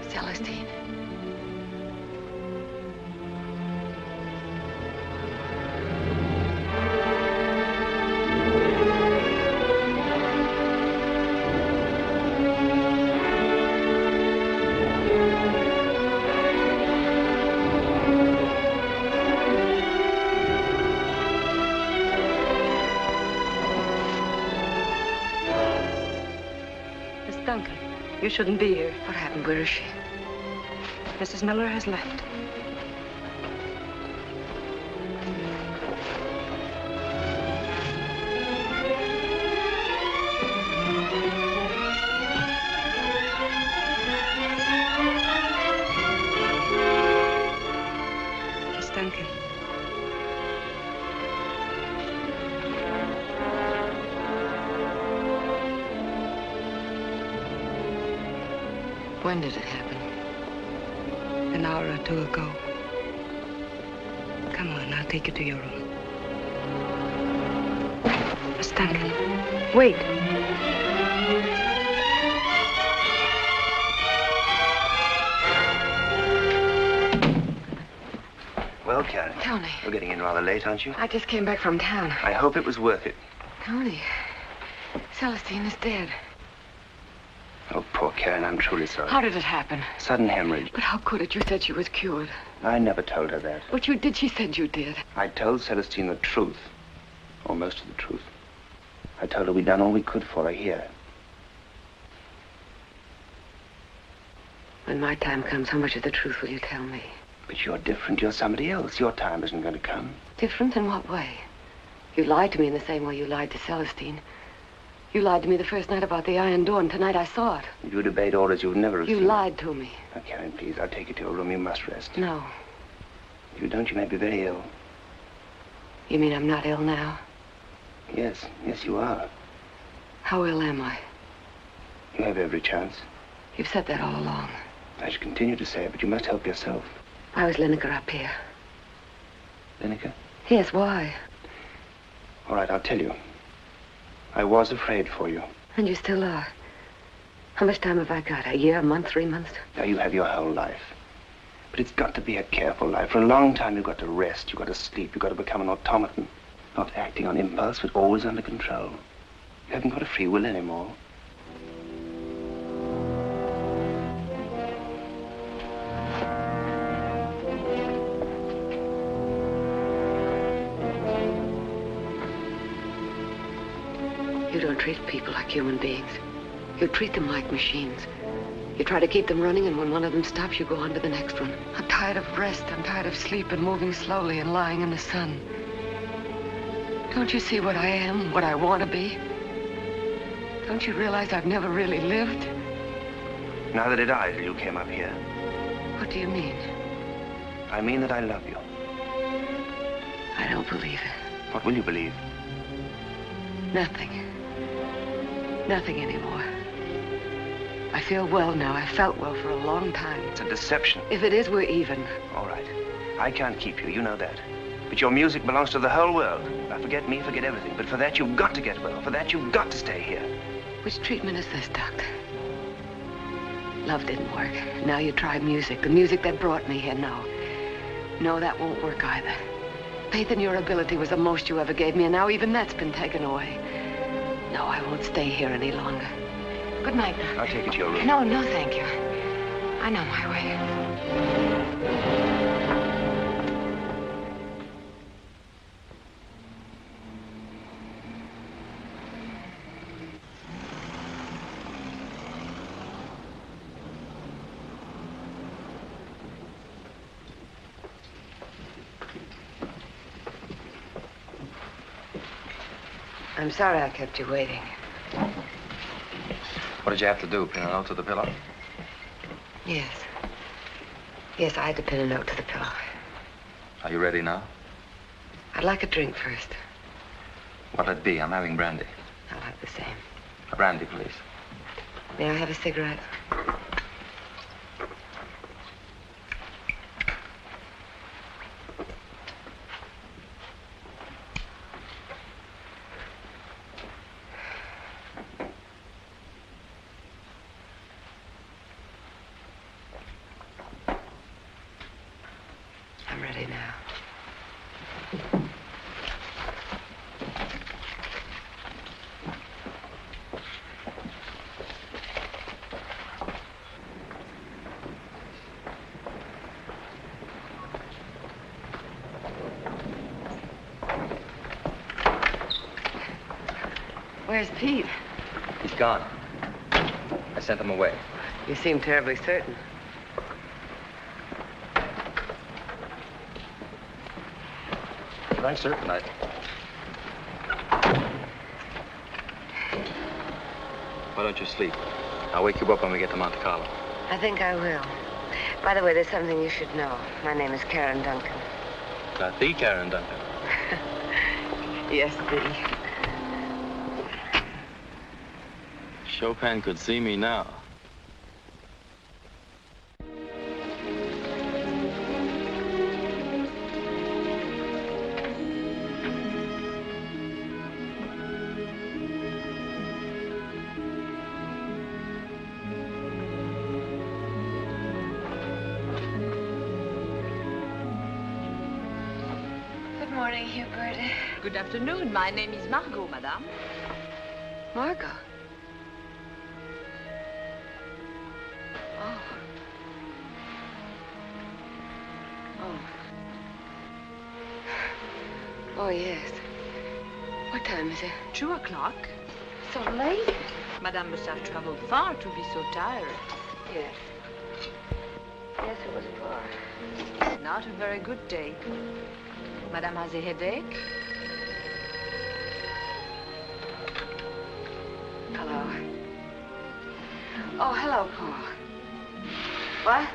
Celestine. Miss Duncan, you shouldn't be here. What happened? Where is she? Mrs. Miller has left. Miss Duncan. When did it happen? An hour or two ago. Come on, I'll take you to your room. Miss Duncan, wait. Well, Karen. Tony. You're getting in rather late, aren't you? I just came back from town. I hope it was worth it. Tony, Celestine is dead. Oh, poor Karen, I'm truly sorry. How did it happen? Sudden hemorrhage. But how could it? You said she was cured. I never told her that. But you did. She said you did. I told Celestine the truth. Or most of the truth. I told her we'd done all we could for her here. When my time comes, how much of the truth will you tell me? But you're different. You're somebody else. Your time isn't going to come. Different in what way? You lied to me in the same way you lied to Celestine. You lied to me the first night about the iron door, and tonight I saw it. You debate orders you've never You received. lied to me. Now, Karen, please, I'll take you to your room. You must rest. No. If you don't, you may be very ill. You mean I'm not ill now? Yes, yes, you are. How ill am I? You have every chance. You've said that all along. I should continue to say it, but you must help yourself. Why was Lineker up here? Lineker? Yes, why? All right, I'll tell you. I was afraid for you. And you still are. How much time have I got? A year, a month, 3 months? Now, you have your whole life. But it's got to be a careful life. For a long time, you've got to rest, you've got to sleep, you've got to become an automaton. Not acting on impulse, but always under control. You haven't got a free will anymore. You don't treat people like human beings. You treat them like machines. You try to keep them running, and when one of them stops, you go on to the next one. I'm tired of rest. I'm tired of sleep and moving slowly and lying in the sun. Don't you see what I am, what I want to be? Don't you realize I've never really lived? Neither did I till you came up here. What do you mean? I mean that I love you. I don't believe it. What will you believe? Nothing. Nothing anymore. I feel well now. I felt well for a long time. It's a deception. If it is, we're even. All right. I can't keep you, you know that. But your music belongs to the whole world. Now forget me, forget everything. But for that, you've got to get well. For that, you've got to stay here. Which treatment is this, Doctor? Love didn't work. Now you try music. The music that brought me here. No, that won't work either. Faith in your ability was the most you ever gave me, and now even that's been taken away. No, I won't stay here any longer. Good night, Doctor. I'll take you to your room. No, thank you. I know my way. I'm sorry I kept you waiting. What did you have to do, pin a note to the pillow? Yes. Yes, I had to pin a note to the pillow. Are you ready now? I'd like a drink first. What'll it be? I'm having brandy. I'll have the same. A brandy, please. May I have a cigarette? I'm ready now. Where's Pete? He's gone. I sent him away. You seem terribly certain. I'm certain I... Why don't you sleep? I'll wake you up when we get to Monte Carlo. I think I will. By the way, there's something you should know. My name is Karen Duncan. Not the Karen Duncan. Yes, the. Chopin could see me now. Good morning, Hubert. Good afternoon. My name is Margot, madame. Margot. Oh. Oh, yes. What time is it? 2 o'clock. So late? Madame must have traveled far to be so tired. Yes. Yes, it was far. Not a very good day. Madame has a headache. Hello. Oh, hello, Paul. What?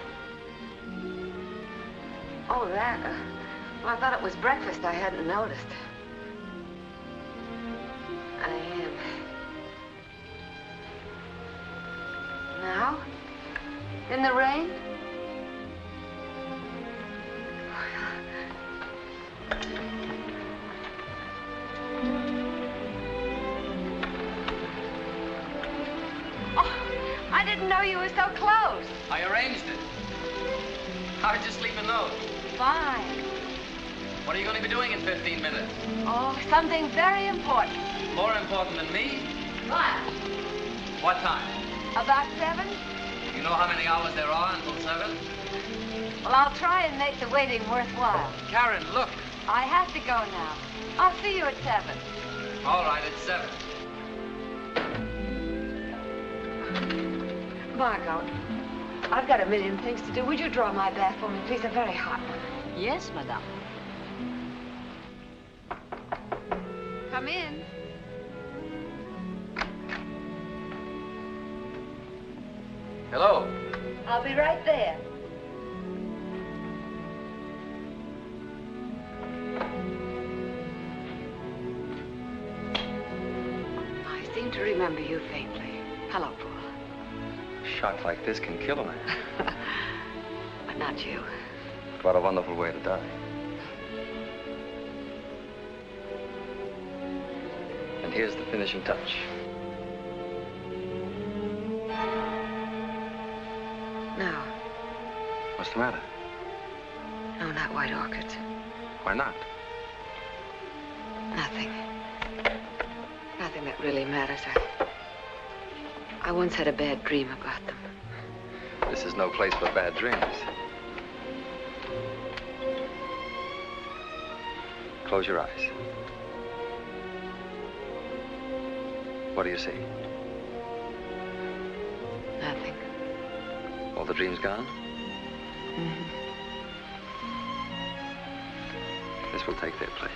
Oh, that. Well, I thought it was breakfast. I hadn't noticed. I am. Now? In the rain? were so close. I arranged it. How did you sleep in those? Fine. What are you going to be doing in 15 minutes? Oh, something very important. More important than me? Lunch. What time? About 7? You know how many hours there are until 7? Well, I'll try and make the waiting worthwhile. Karen, look. I have to go now. I'll see you at 7. All right, it's 7. Margot, I've got a million things to do. Would you draw my bath for me, please? A very hot one. Yes, madame. Come in. Hello. I'll be right there. I seem to remember you faintly. Hello, Paul. A shot like this can kill a man. But not you. What a wonderful way to die. And here's the finishing touch. No. What's the matter? No, not white orchids. Why not? Nothing. Nothing that really matters. I once had a bad dream about them. This is no place for bad dreams. Close your eyes. What do you see? Nothing. All the dreams gone? Mm-hmm. This will take their place.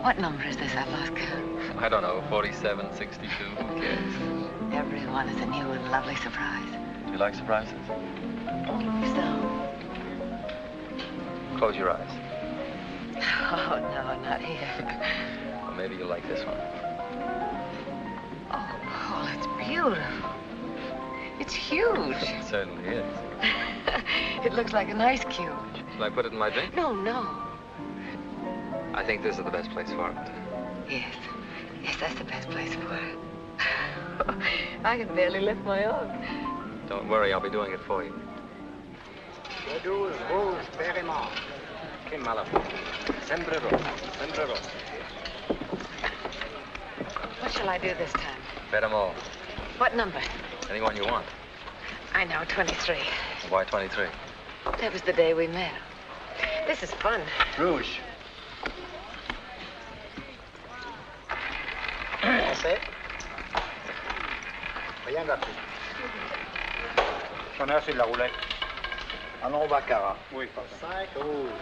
What number is this? I've lost count. I don't know, 47, 62, who cares? Every one is a new and lovely surprise. Do you like surprises? So? Close your eyes. Oh, no, not here. Well, maybe you'll like this one. Oh, Paul, it's beautiful. It's huge. It certainly is. It looks like an ice cube. Shall I put it in my drink? No, no. I think this is the best place for it. Yes. Yes, that's the best place for it. I can barely lift my arm. Don't worry, I'll be doing it for you. Che malafu. Sempre rosa. Sempre rosa. What shall I do this time? Bet 'em all. What number? Anyone you want. I know, 23. Why 23? That was the day we met. This is fun. Rouge. Assez. Rien gâté. J'en ai assez de la roulette. Allons, baccarat. Oui, pas 5 rouges.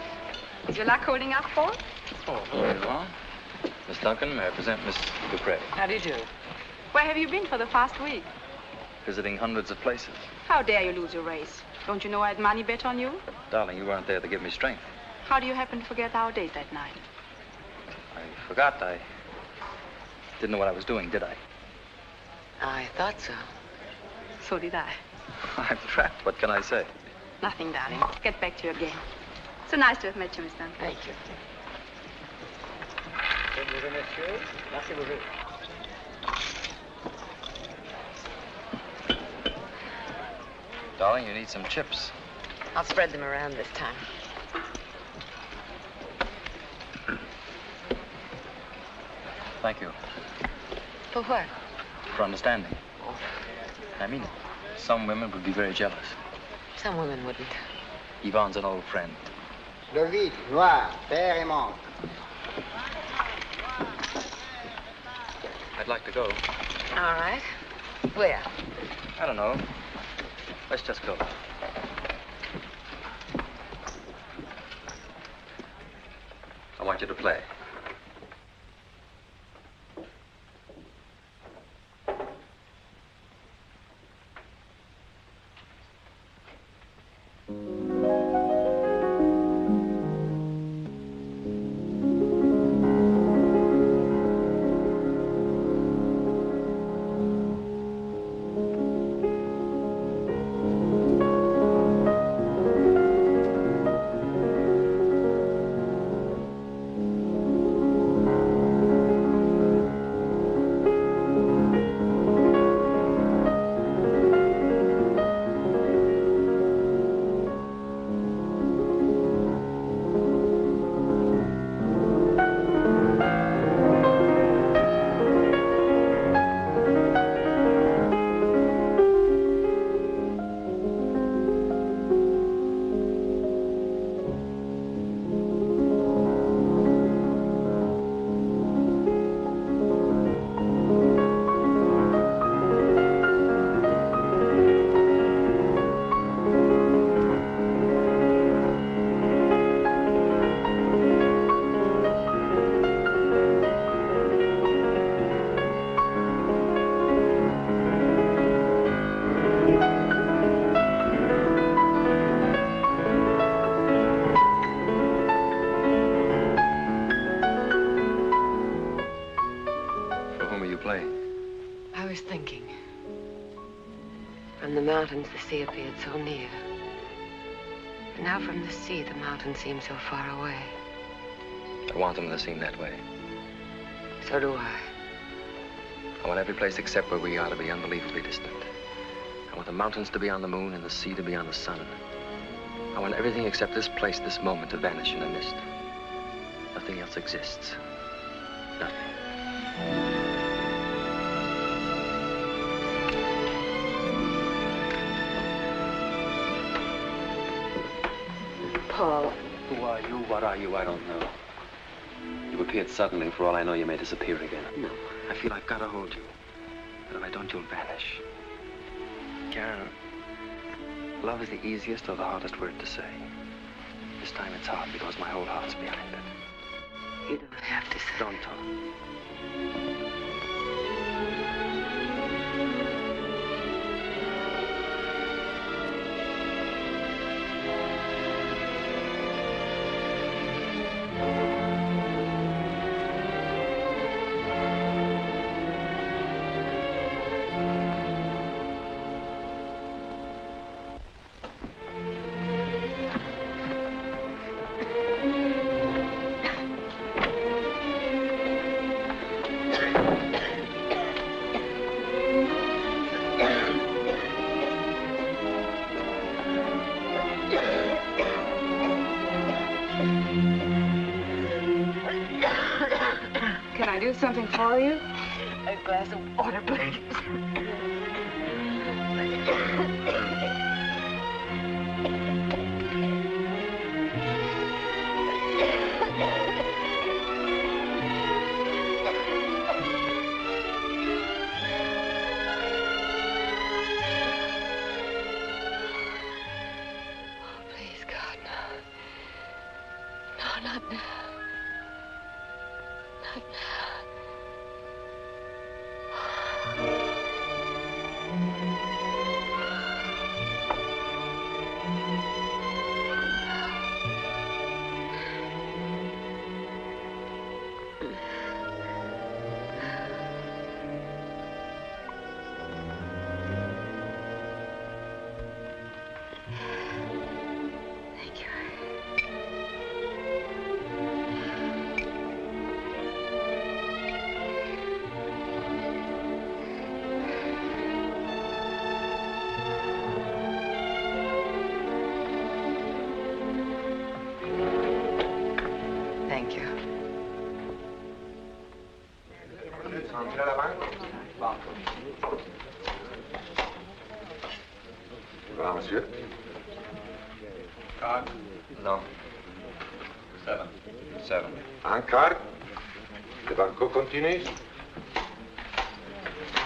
Is your luck holding up, Paul? Oh, very well. Miss Duncan, I present Miss Dupree. How do you do? Where have you been for the past week? Visiting hundreds of places. How dare you lose your race? Don't you know I had money bet on you? Darling, you weren't there to give me strength. How do you happen to forget our date that night? I forgot. I didn't know what I was doing, did I? I thought so. So did I. I'm trapped. What can I say? Nothing, darling. Get back to your game. So nice to have met you, Miss Dunn. Thank you. Bonjour, messieurs. Merci, bonjour. Darling, you need some chips. I'll spread them around this time. Thank you For what? for understanding. I mean it. Some women would be very jealous. Some women wouldn't. Yvonne's an old friend. Le vide, noir, père et menthe. I'd like to go. All right. Where? I don't know. Let's just go. I want you to play. Mountains, the sea appeared so near. And now from the sea, the mountains seem so far away. I want them to seem that way. So do I. I want every place except where we are to be unbelievably distant. I want the mountains to be on the moon and the sea to be on the sun. I want everything except this place, this moment, to vanish in a mist. Nothing else exists. Nothing. Paul. Who are you? What are you? I don't know. You appeared suddenly. For all I know, you may disappear again. No. I feel I've got to hold you. But if I don't, you'll vanish. Karen, love is the easiest or the hardest word to say. This time it's hard because my whole heart's behind it. You don't have to say. Don't talk. Can I do something for you? A glass of water, please. Please, God, no. No, not now. Not now. Voilà, monsieur. Card? No. 7. 7. Un card. The banco continues.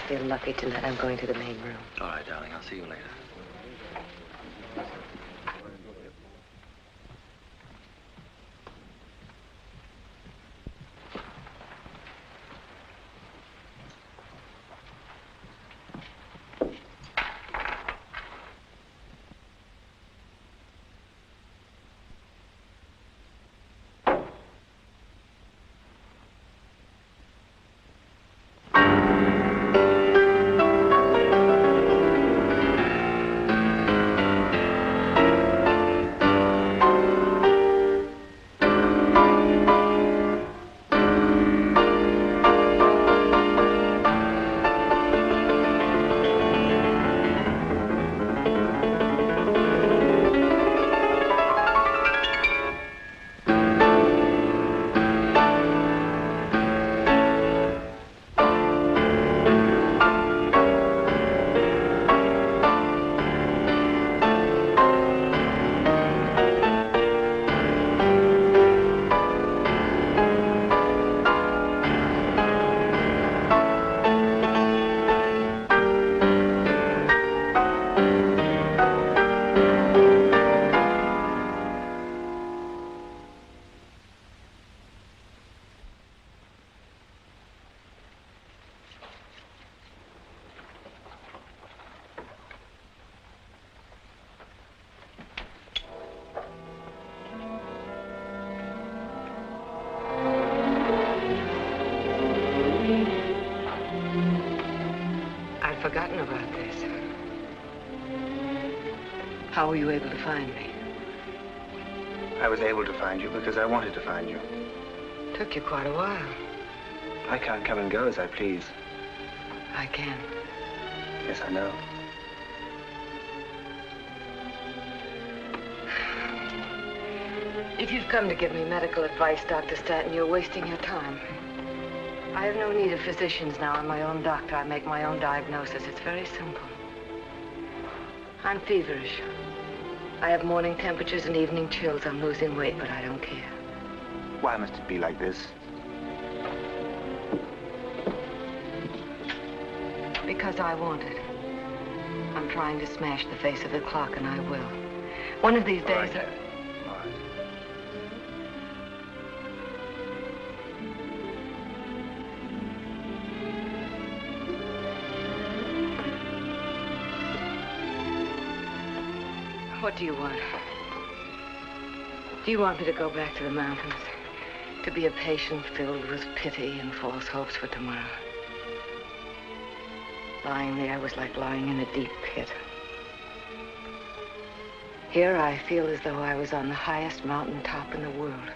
Feel lucky tonight. I'm going to the main room. All right, darling. I'll see you later. Forgotten about this. How were you able to find me? I was able to find you because I wanted to find you. Took you quite a while. I can't come and go as I please. I can. Yes, I know. If you've come to give me medical advice, Dr. Stanton, you're wasting your time. I have no need of physicians now. I'm my own doctor. I make my own diagnosis. It's very simple. I'm feverish. I have morning temperatures and evening chills. I'm losing weight, but I don't care. Why must it be like this? Because I want it. I'm trying to smash the face of the clock, and I will. One of these days... What do you want? Do you want me to go back to the mountains? To be a patient filled with pity and false hopes for tomorrow? Lying there was like lying in a deep pit. Here I feel as though I was on the highest mountain top in the world,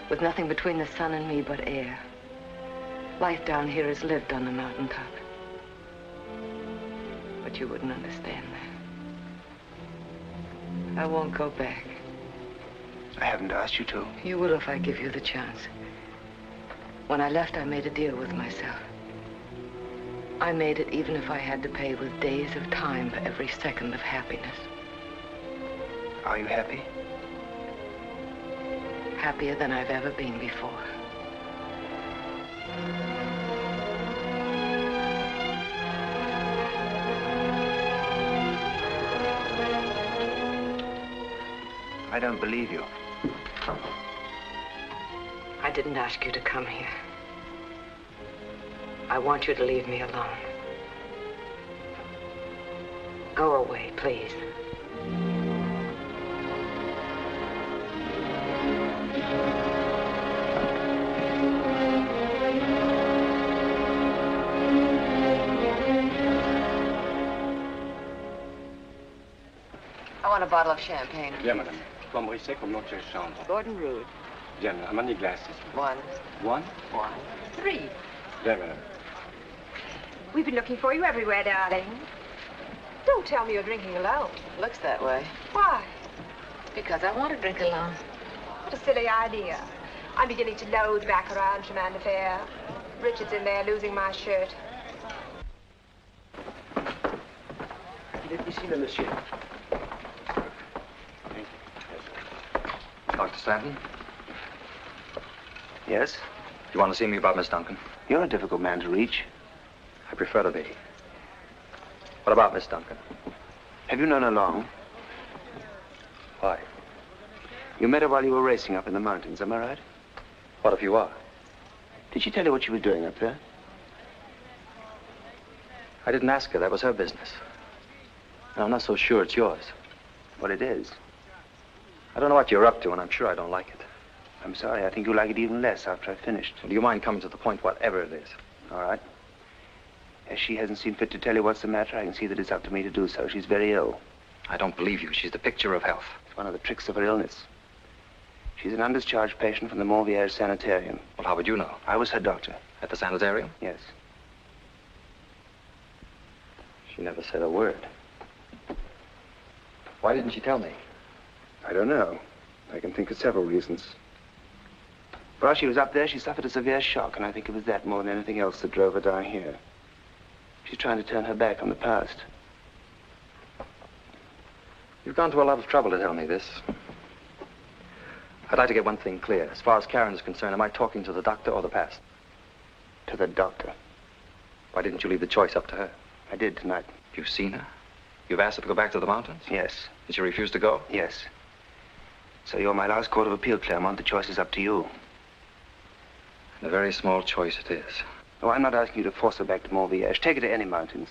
with nothing between the sun and me but air. Life down here is lived on the mountaintop. But you wouldn't understand that. I won't go back. I haven't asked you to. You will if I give you the chance. When I left, I made a deal with myself. I made it even if I had to pay with days of time for every second of happiness. Are you happy? Happier than I've ever been before. I don't believe you. I didn't ask you to come here. I want you to leave me alone. Go away, please. I want a bottle of champagne. Bien, madame. Plomberie sec comme notre chambre. Gordon Rood. Bien, how many glasses? One. One? One. Three. Bien, madame. We've been looking for you everywhere, darling. Don't tell me you're drinking alone. Looks that way. Why? Because I want to drink alone. What a silly idea. I'm beginning to loathe back around Chemin de Fer. Richard's in there losing my shirt. Ici, le monsieur. Dr. Stanton? Yes? You want to see me about Miss Duncan? You're a difficult man to reach. I prefer to be. What about Miss Duncan? Have you known her long? Why? You met her while you were racing up in the mountains, am I right? What if you are? Did she tell you what she was doing up there? I didn't ask her. That was her business. And I'm not so sure it's yours. Well, it is. I don't know what you're up to, and I'm sure I don't like it. I'm sorry. I think you'll like it even less after I've finished. Well, do you mind coming to the point, whatever it is? All right. As she hasn't seen fit to tell you what's the matter, I can see that it's up to me to do so. She's very ill. I don't believe you. She's the picture of health. It's one of the tricks of her illness. She's an undischarged patient from the Montviège Sanitarium. Well, how would you know? I was her doctor. At the sanitarium? Yes. She never said a word. Why didn't she tell me? I don't know. I can think of several reasons. While she was up there, she suffered a severe shock, and I think it was that more than anything else that drove her down here. She's trying to turn her back on the past. You've gone to a lot of trouble to tell me this. I'd like to get one thing clear. As far as Karen is concerned, am I talking to the doctor or the past? To the doctor. Why didn't you leave the choice up to her? I did tonight. You've seen her? You've asked her to go back to the mountains? Yes. Did she refuse to go? Yes. So you're my last court of appeal, Claremont. The choice is up to you. And a very small choice it is. Oh, I'm not asking you to force her back to Montviège. Take her to any mountains.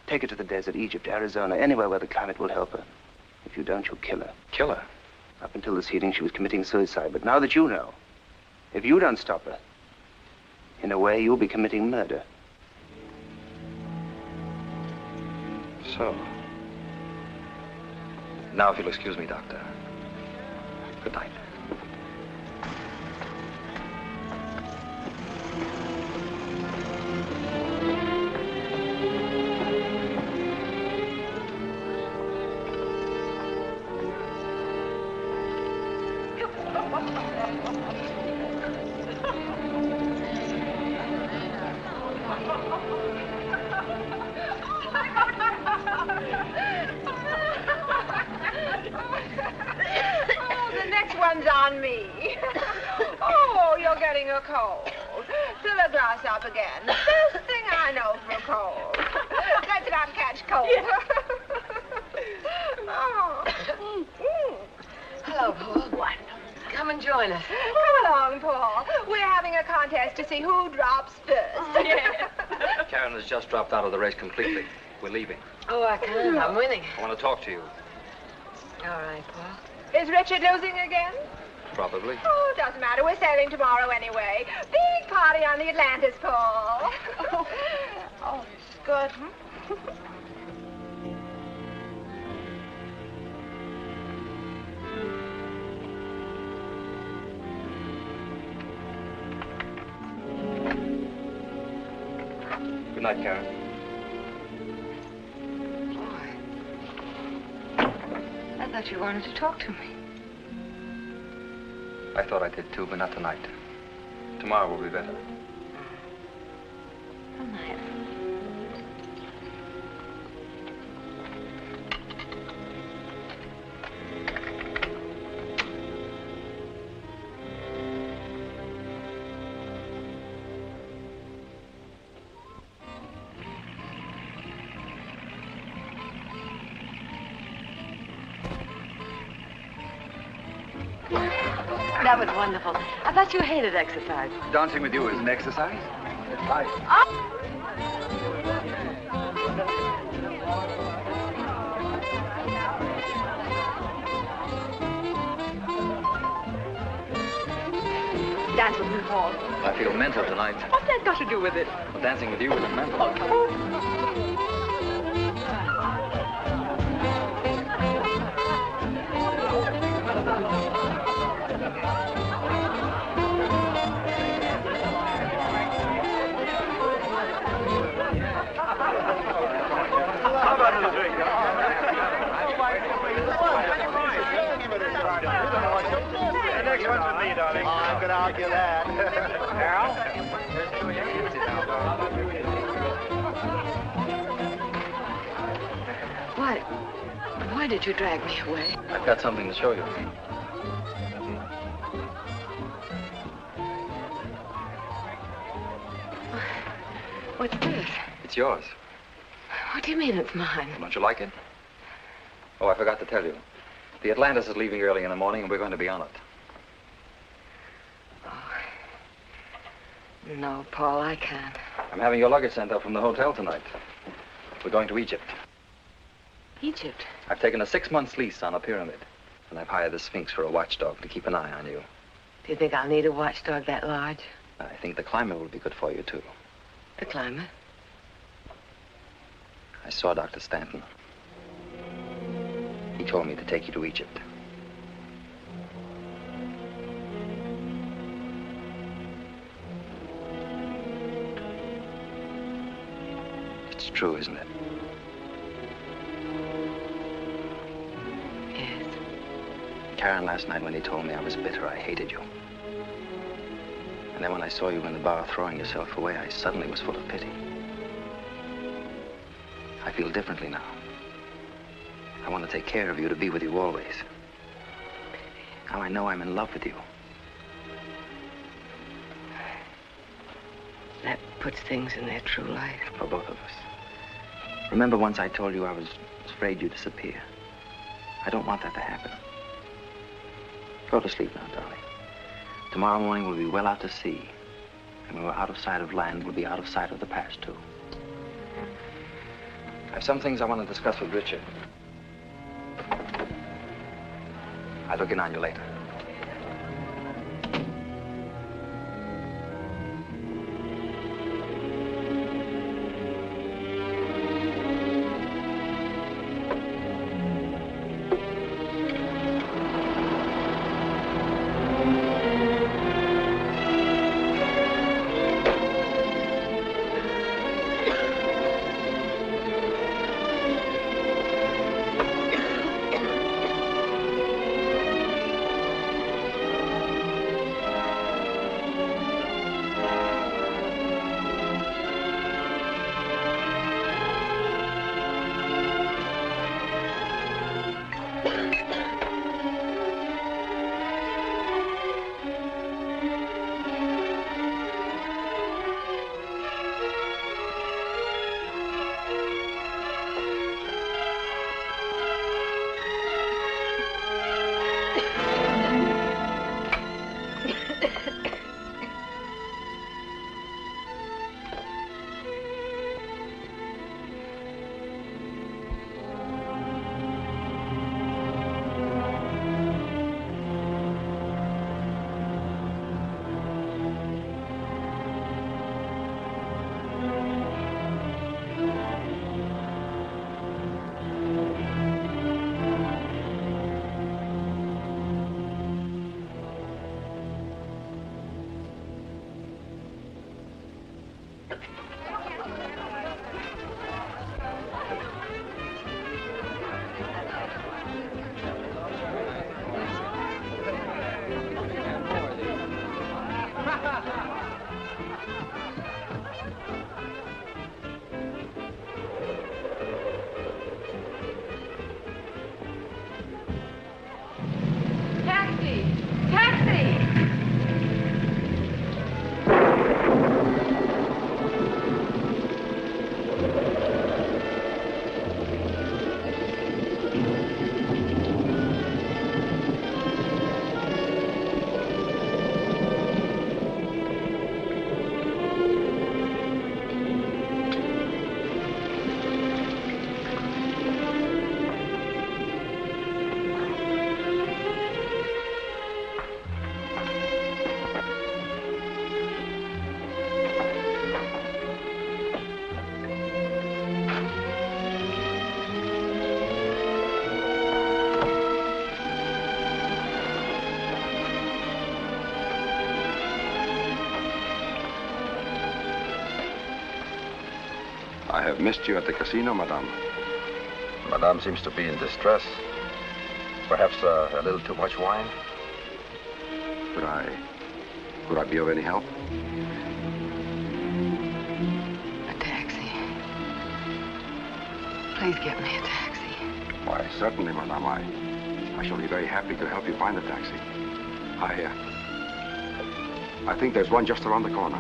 Take her to the desert, Egypt, Arizona, anywhere where the climate will help her. If you don't, you'll kill her. Kill her? Up until this evening, she was committing suicide. But now that you know, if you don't stop her, in a way, you'll be committing murder. So. Now, if you'll excuse me, Doctor. Good night. On me. Oh, you're getting a cold. Fill a glass up again. Best thing I know for a cold. Let's not catch cold. Oh. Hello, Paul. What? Come and join us. Come along, Paul. We're having a contest to see who drops first. Karen has just dropped out of the race completely. We're leaving. Oh, I can't. I'm winning. I want to talk to you. All right, Paul. Is Richard losing again? Probably. Oh, doesn't matter. We're sailing tomorrow anyway. Big party on the Atlantis, Paul. Oh, good. Good night, Karen. I thought you wanted to talk to me. I thought I did too, but not tonight. Tomorrow will be better. Good night. That was wonderful. I thought you hated exercise. Dancing with you is an exercise. Hi. Dance with me, Paul. I feel mental tonight. What's that got to do with it? Well, dancing with you isn't mental. The next one's with me, darling. Oh, I'm going to argue that. Carol? What? did you drag me away? I've got something to show you. What's this? It's yours. What do you mean it's mine? Don't you like it? Oh, I forgot to tell you. The Atlantis is leaving early in the morning, and we're going to be on it. No, Paul, I can't. I'm having your luggage sent up from the hotel tonight. We're going to Egypt. Egypt? I've taken a 6-month lease on a pyramid, and I've hired the Sphinx for a watchdog to keep an eye on you. Do you think I'll need a watchdog that large? I think the climate will be good for you, too. The climate? I saw Dr. Stanton. He told me to take you to Egypt. It's true, isn't it? Yes. Karen, last night when he told me I was bitter, I hated you. And then when I saw you in the bar throwing yourself away, I suddenly was full of pity. I feel differently now. I want to take care of you, to be with you always. Now I know I'm in love with you. That puts things in their true light. For both of us. Remember once I told you I was afraid you'd disappear? I don't want that to happen. Go to sleep now, darling. Tomorrow morning we'll be well out to sea. And when we're out of sight of land, we'll be out of sight of the past, too. I have some things I want to discuss with Richard. I'll look in on you later. I have missed you at the casino, madame. Madame seems to be in distress. Perhaps a little too much wine? Could I be of any help? A taxi. Please get me a taxi. Why, certainly, madame. I shall be very happy to help you find a taxi. I think there's one just around the corner.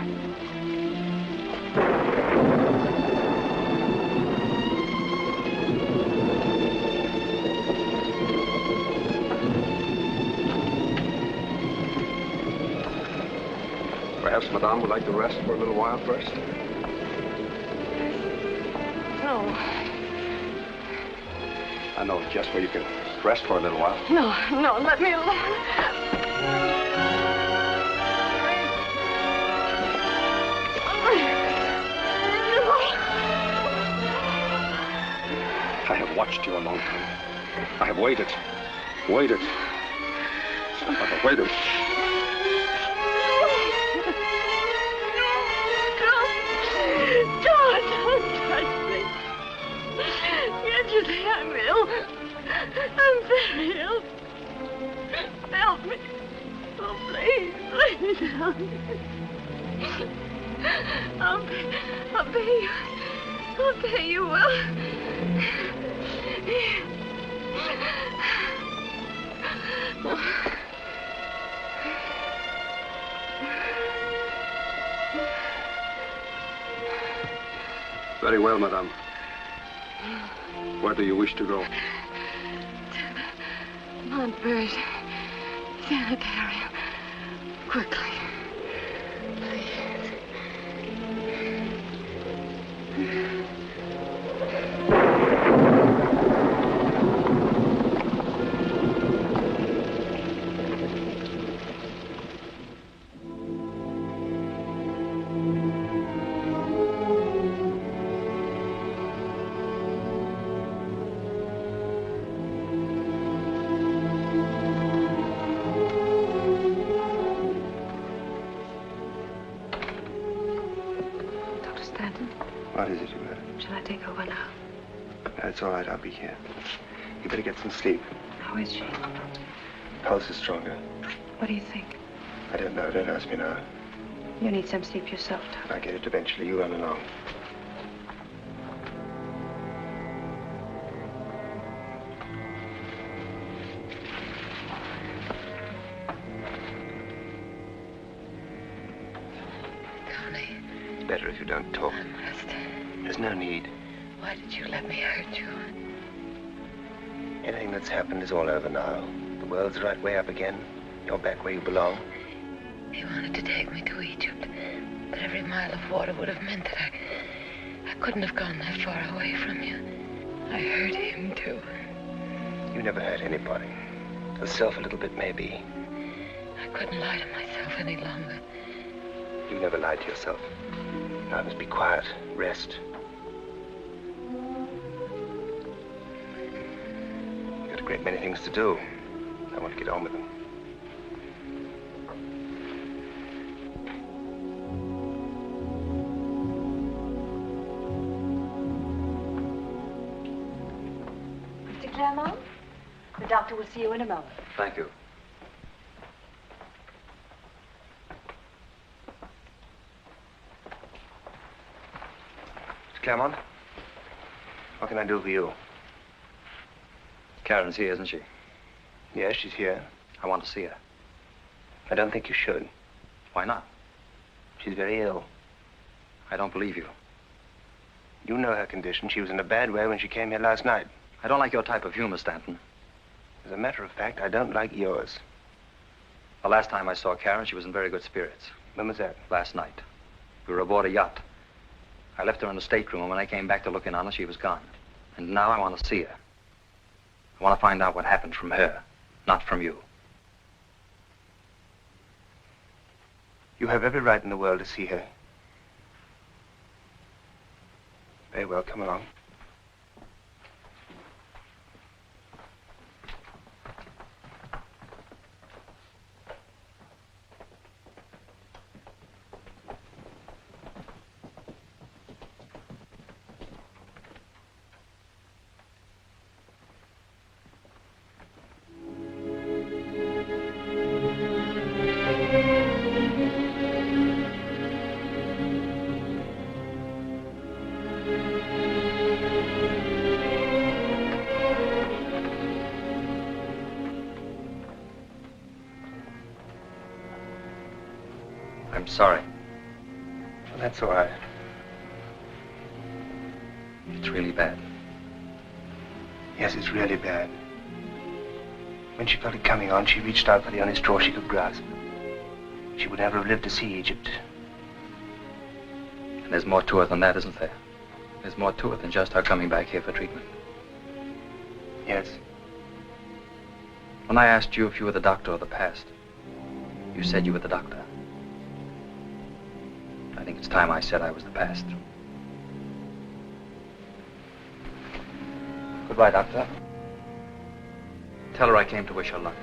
Perhaps madame would like to rest for a little while first? No. I know just where you can rest for a little while. No, let me alone. I have watched you a long time. I have waited. I have waited. Don't touch me. Can't you see I'm ill? I'm very ill. Help me. Oh, please help me. I'll pay you. I'll pay you well. Very well, madame. Where do you wish to go? To the Montbert Sanitarium. Quickly. What is it, Yvette? Shall I take over now? That's all right, I'll be here. You better get some sleep. How is she? Pulse is stronger. What do you think? I don't know, don't ask me now. You need some sleep yourself, Tom. I'll get it eventually, you run along. It's better if you don't talk. There's no need. Why did you let me hurt you? Anything that's happened is all over now. The world's right way up again. You're back where you belong. He wanted to take me to Egypt, but every mile of water would have meant that I couldn't have gone that far away from you. I hurt him, too. You never hurt anybody. Yourself a little bit, maybe. I couldn't lie to myself any longer. You never lied to yourself. Now I must be quiet, rest. You've got a great many things to do. I want to get on with them. Mr. Claremont, the doctor will see you in a moment. Thank you. Claremont, what can I do for you? Karen's here, isn't she? Yes, she's here. I want to see her. I don't think you should. Why not? She's very ill. I don't believe you. You know her condition. She was in a bad way when she came here last night. I don't like your type of humor, Stanton. As a matter of fact, I don't like yours. The last time I saw Karen, she was in very good spirits. When was that? Last night. We were aboard a yacht. I left her in the stateroom, and when I came back to look in on her, she was gone. And now I want to see her. I want to find out what happened from her, not from you. You have every right in the world to see her. Very well, come along. sorry. Well, that's all right. It's really bad. Yes, it's really bad. When she felt it coming on, she reached out for the only straw she could grasp. She would never have lived to see Egypt. And there's more to it than that, isn't there? There's more to it than just her coming back here for treatment. Yes. When I asked you if you were the doctor of the past, you said you were the doctor. I think it's time I said I was the past. Goodbye, Doctor. Tell her I came to wish her luck.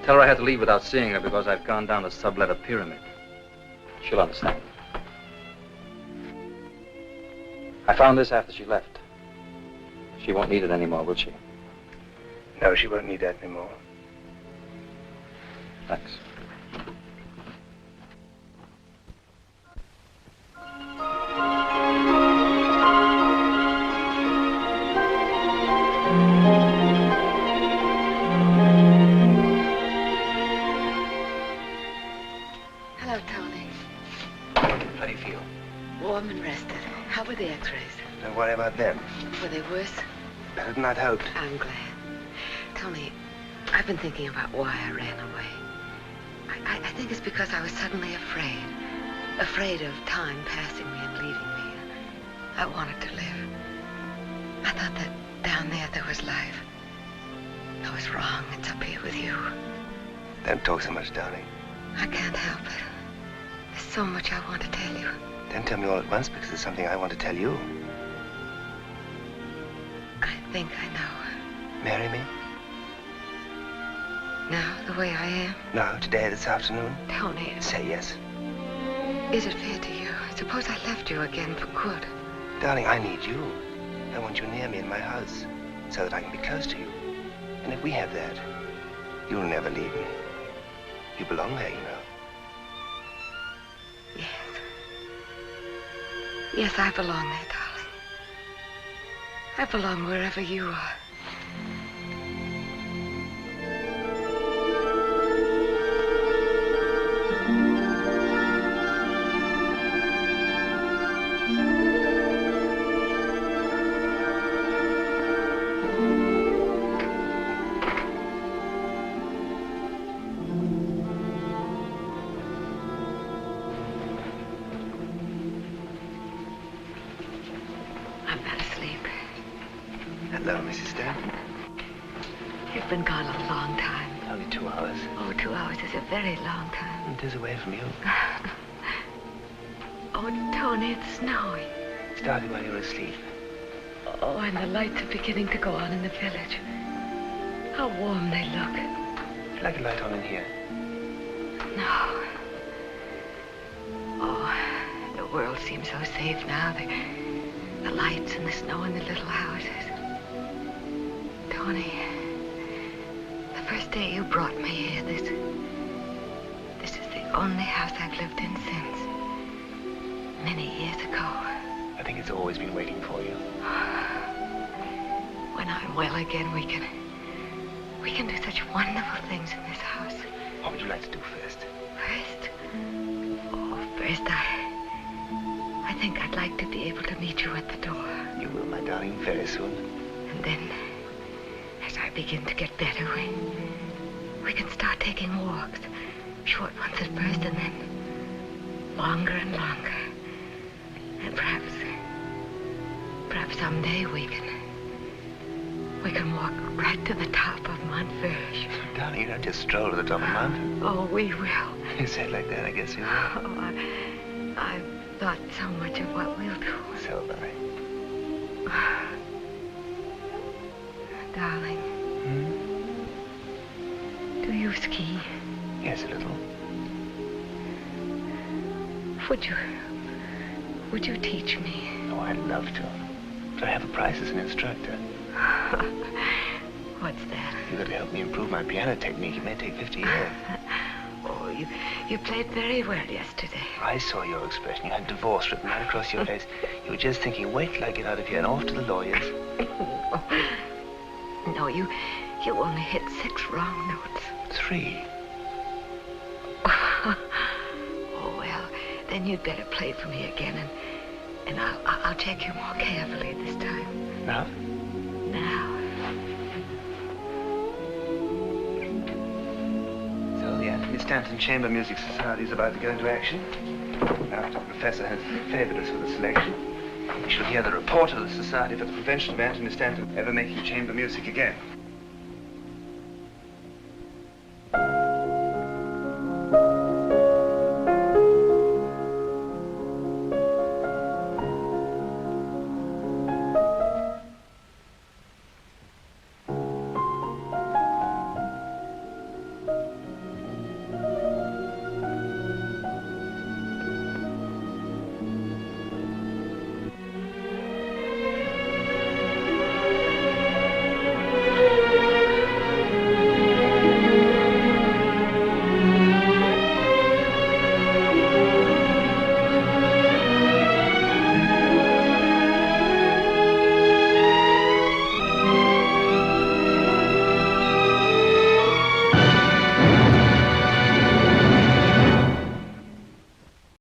Tell her I had to leave without seeing her because I've gone down a subletter pyramid. She'll understand. I found this after she left. She won't need it anymore, will she? No, she won't need that anymore. Thanks. Hello, Tony. How do you feel? Warm and rested. How were the x-rays? Don't worry about them. Were they worse? Better than I'd hoped. I'm glad. Tony, I've been thinking about why I ran away. I think it's because I was suddenly afraid. Afraid of time passing me and leaving me. I wanted to live. I thought that down there was life. I was wrong. It's up here with you. Don't talk so much, darling. I can't help it. There's so much I want to tell you. Don't tell me all at once because there's something I want to tell you. I think I know. Marry me? Now, the way I am? No, today, this afternoon? Tony. Say yes. Is it fair to you? Suppose I left you again for good. Darling, I need you. I want you near me in my house so that I can be close to you. And if we have that, you'll never leave me. You belong there, you know. Yes. Yes, I belong there, darling. I belong wherever you are. Hello, Mrs. Stan. You've been gone a long time. Only 2 hours. Oh, 2 hours is a very long time. It is away from you. Oh, Tony, it's snowing. It started while you were asleep. Oh, and the lights are beginning to go on in the village. How warm they look. Would you like a light on in here? No. Oh, the world seems so safe now. The lights and the snow and the little houses. Tony, the first day you brought me here, this is the only house I've lived in since. Many years ago. I think it's always been waiting for you. When I'm well again, we can do such wonderful things in this house. What would you like to do first? First? Oh, first I think I'd like to be able to meet you at the door. You will, my darling, very soon. And then, as I begin to get better, we can start taking walks. Short ones at first, and then longer and longer. And perhaps someday we can walk right to the top of Mont Verge. Darling, you don't just stroll to the top of the mountain. Oh, we will. You say it like that, I guess you will. Oh, I've thought so much of what we'll do. So have I. Darling. Do you ski? Yes, a little. Would you teach me? Oh, I'd love to. But I have a price as an instructor. What's that? You've got to help me improve my piano technique. It may take 50 years. Oh, you played very well yesterday. I saw your expression. You had divorce written right across your face. You were just thinking, wait till I get out of here and off to the lawyers. No, you only hit 6 wrong notes. 3. Then you'd better play for me again, and I'll check you more carefully this time. Now? Now. So the Anthony Stanton Chamber Music Society is about to go into action. After the professor has favored us with a selection, we shall hear the report of the Society for the Prevention of Anthony Stanton ever making chamber music again.